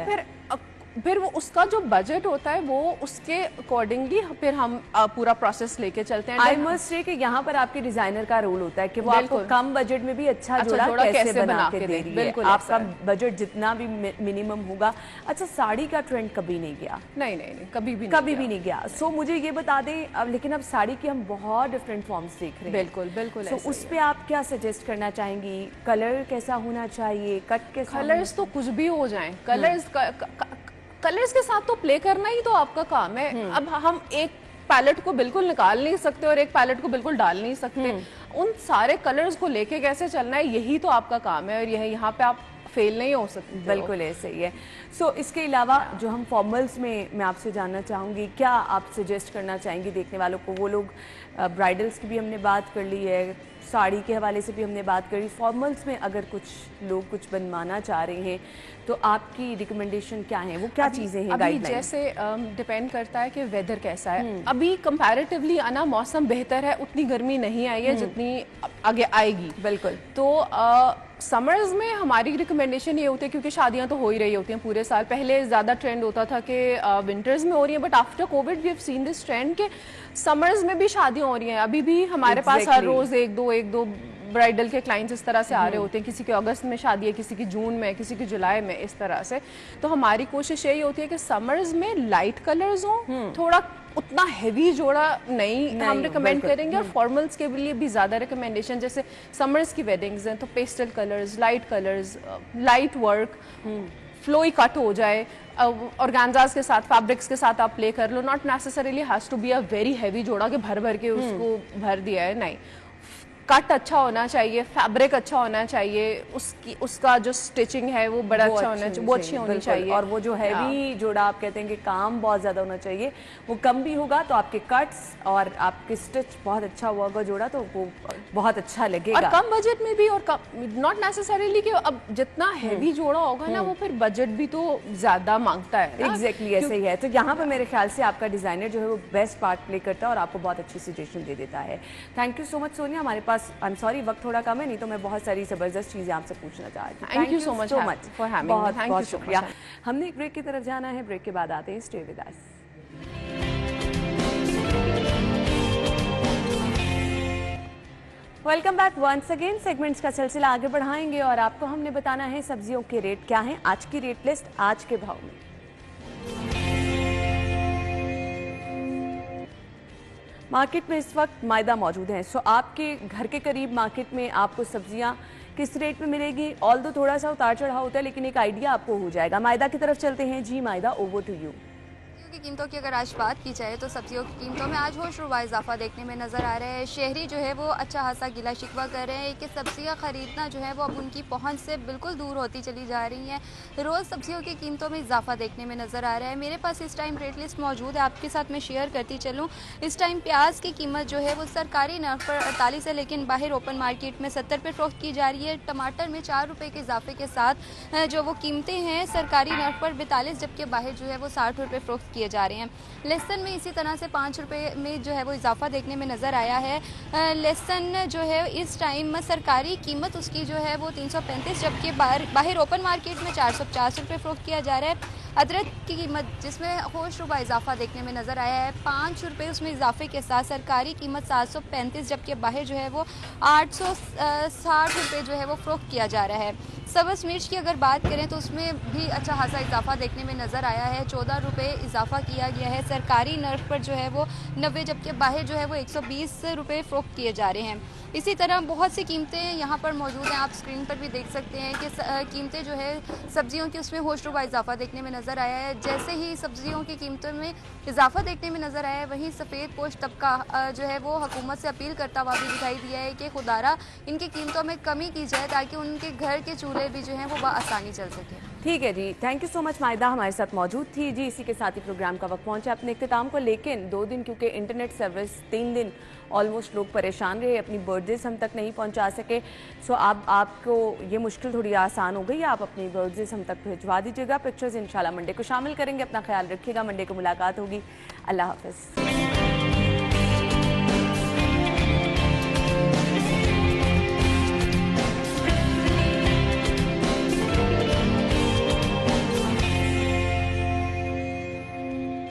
फिर वो उसका जो बजट होता है वो उसके अकॉर्डिंगली फिर हम पूरा प्रोसेस लेके चलते हैं। आई मस्ट से कि यहाँ पर आपके डिजाइनर का रोल होता है कि वो आपको कम बजट में भी अच्छा जोड़ा कैसे बना के दे रही है। आपका बजट जितना भी मिनिमम होगा। अच्छा, साड़ी का ट्रेंड कभी नहीं गया? नहीं, कभी भी नहीं गया। सो मुझे ये बता दें, लेकिन अब साड़ी के हम बहुत डिफरेंट फॉर्म्स देख रहे हैं। बिल्कुल। तो उस पर आप क्या सजेस्ट करना चाहेंगी? कलर कैसा होना चाहिए, कट कैसा? कलर्स तो कुछ भी हो जाए, कलर्स के साथ तो प्ले करना ही तो आपका काम है। अब हम एक पैलेट को बिल्कुल निकाल नहीं सकते और एक पैलेट को बिल्कुल डाल नहीं सकते। उन सारे कलर्स को लेके कैसे चलना है, यही तो आपका काम है और यहाँ पे आप फेल नहीं हो सकते। बिल्कुल ऐसे ही है। सो इसके अलावा जो हम फॉर्मल्स में मैं आपसे जानना चाहूँगी, क्या आप सजेस्ट करना चाहेंगी देखने वालों को? वो लोग ब्राइडल्स की भी हमने बात कर ली है, साड़ी के हवाले से भी हमने बात करी, फॉर्मल्स में अगर कुछ लोग कुछ बनवाना चाह रहे हैं तो आपकी रिकमेंडेशन क्या है? वो क्या चीज़ें हैं गाइडलाइन? जैसे डिपेंड करता है कि वेदर कैसा है। अभी कंपैरेटिवली आना मौसम बेहतर है, उतनी गर्मी नहीं आई है जितनी आगे आएगी। बिल्कुल। तो समर्स में हमारी रिकमेंडेशन ये होती है, क्योंकि शादियां तो हो ही रही होती हैं पूरे साल। पहले ज़्यादा ट्रेंड होता था कि विंटर्स में हो रही है, but after covid we have seen this trend कि समर्स में भी शादियां हो रही हैं। अभी भी हमारे पास हर रोज़ एक दो ब्राइडल के क्लाइंट्स इस तरह से आ रहे होते हैं। किसी के अगस्त में शादी है, किसी की जून में, किसी की जुलाई में, इस तरह से। तो हमारी कोशिश यही होती है कि समर्स में लाइट कलर्स हों, थोड़ा उतना हैवी जोड़ा नहीं हम रिकमेंड करेंगे। और फॉर्मल्स के लिए भी ज़्यादा रिकमेंडेशन, जैसे समर्स की वेडिंग्स हैं तो pastel colours, light work, flowy cut हो जाए, ऑर्गेन्जास के साथ, फैब्रिक्स के साथ आप प्ले कर लो। Not necessarily has to be a very heavy जोड़ा कि भर के उसको भर दिया है, नहीं। कट अच्छा होना चाहिए, फैब्रिक अच्छा होना चाहिए, उसका जो स्टिचिंग है वो बड़ा अच्छा होना चाहिए, वो अच्छी होनी चाहिए। और वो जो हैवी जोड़ा आप कहते हैं कि काम बहुत ज़्यादा होना चाहिए, वो कम भी होगा तो आपके कट्स और आपके स्टिच बहुत अच्छा हुआ होगा जोड़ा, तो वो बहुत अच्छा लगेगा। और कम बजट में भी, और नॉट नेसेसरीली कि अब जितना हैवी जोड़ा होगा ना वो फिर बजट भी तो ज़्यादा मांगता है। एग्जैक्टली ऐसे ही है। तो यहाँ पर मेरे ख्याल से आपका डिज़ाइनर जो है वो बेस्ट पार्ट प्ले करता है और आपको बहुत अच्छी सजेशन दे देता है। Thank you so much Sonia. हमारे पास आई एम सॉरी वक्त थोड़ा कम है, नहीं तो मैं बहुत सारी जबरदस्त चीज़ें आपसे पूछना चाहती हूँ। Thank you so much for having me. Thank you शुक्रिया। हमने एक ब्रेक की तरफ जाना है, ब्रेक के बाद आते हैं। Stay with us. Welcome back once again. Segments का सिलसिला आगे बढ़ाएंगे और आपको हमने बताना है सब्जियों के रेट क्या हैं, आज की रेट लिस्ट आज के भाव में। मार्केट में इस वक्त मायदा मौजूद है, सो आपके घर के करीब मार्केट में आपको सब्जियां किस रेट में मिलेगी? ऑल दो थोड़ा सा उतार चढ़ाव होता है, लेकिन एक आइडिया आपको हो जाएगा। मायदा की तरफ चलते हैं। जी मायदा, ओवर टू यू। की कीमतों की अगर आज बात की जाए तो सब्जियों की कीमतों में आज होश रुबा इजाफा देखने में नज़र आ रहा है। शहरी जो है वो अच्छा खासा गिला शिकवा कर रहे हैं कि सब्जियां खरीदना जो है वो अब उनकी पहुंच से बिल्कुल दूर होती चली जा रही हैं। रोज़ सब्जियों की कीमतों में इजाफा देखने में नज़र आ रहा है। मेरे पास इस टाइम रेट लिस्ट मौजूद है, आपके साथ मैं शेयर करती चलूँ। इस टाइम प्याज की कीमत जो है वो सरकारी नर्ख पर 48 है, लेकिन बाहर ओपन मार्केट में 70 पे फ़रोख्त की जा रही है। टमाटर में 4 रुपये के इजाफे के साथ जो वो कीमतें हैं सरकारी नर्ख पर 42, जबकि बाहर जो है वो 60 रुपये फ़रोख्त किए जा रहे हैं। लहसुन में इसी तरह से 5 रुपये में जो है वो इजाफा देखने में नज़र आया है। लहसुन जो है इस टाइम सरकारी कीमत उसकी जो है वो 335, जबकि बाहर ओपन मार्केट में 450 रुपये फ़रोख्त किया जा रहा है। अदरक की कीमत जिसमें होश रुबा इजाफा देखने में नज़र आया है, 5 रुपये उसमें इजाफे के साथ सरकारी कीमत 735, जबकि बाहर जो है वो 860 रुपये जो है वो फ़रोख्त किया जा रहा है। सब्ज़ मिर्च की अगर बात करें तो उसमें भी अच्छा खासा इजाफा देखने में नज़र आया है। 14 रुपये इजाफा किया गया है। सरकारी नर्ख पर जो है वो 90, जबकि बाहर जो है वो 120 रुपये फ़रोख्त किए जा रहे हैं। इसी तरह बहुत सी कीमतें यहाँ पर मौजूद हैं, आप स्क्रीन पर भी देख सकते हैं कि कीमतें जो है सब्जियों की उसमें होश रुबा इजाफा देखने में नज़र आया है। जैसे ही सब्जियों की कीमतों में इजाफा देखने में नज़र आया है, वहीं सफ़ेद पोश तबका जो है वो हुकूमत से अपील करता हुआ भी दिखाई दिया है कि खुदारा इनकी कीमतों में कमी की जाए ताकि उनके घर के चूल्हे भी जो हैं वो बआसानी चल सके। ठीक है जी, थैंक यू सो मच। मायदा हमारे साथ मौजूद थी। जी, इसी के साथ ही प्रोग्राम का वक्त पहुंचा अपने इख्तिताम को, लेकिन 2 दिन क्योंकि इंटरनेट सर्विस 3 दिन ऑलमोस्ट लोग परेशान रहे, अपनी बर्थडेज हम तक नहीं पहुंचा सके। सो अब आपको ये मुश्किल थोड़ी आसान हो गई, आप अपनी बर्थडेज हम तक भिजवा दीजिएगा। पिक्चर्स इंशाल्लाह मंडे को शामिल करेंगे। अपना ख्याल रखिएगा, मंडे को मुलाकात होगी। अल्लाह हाफ़िज़।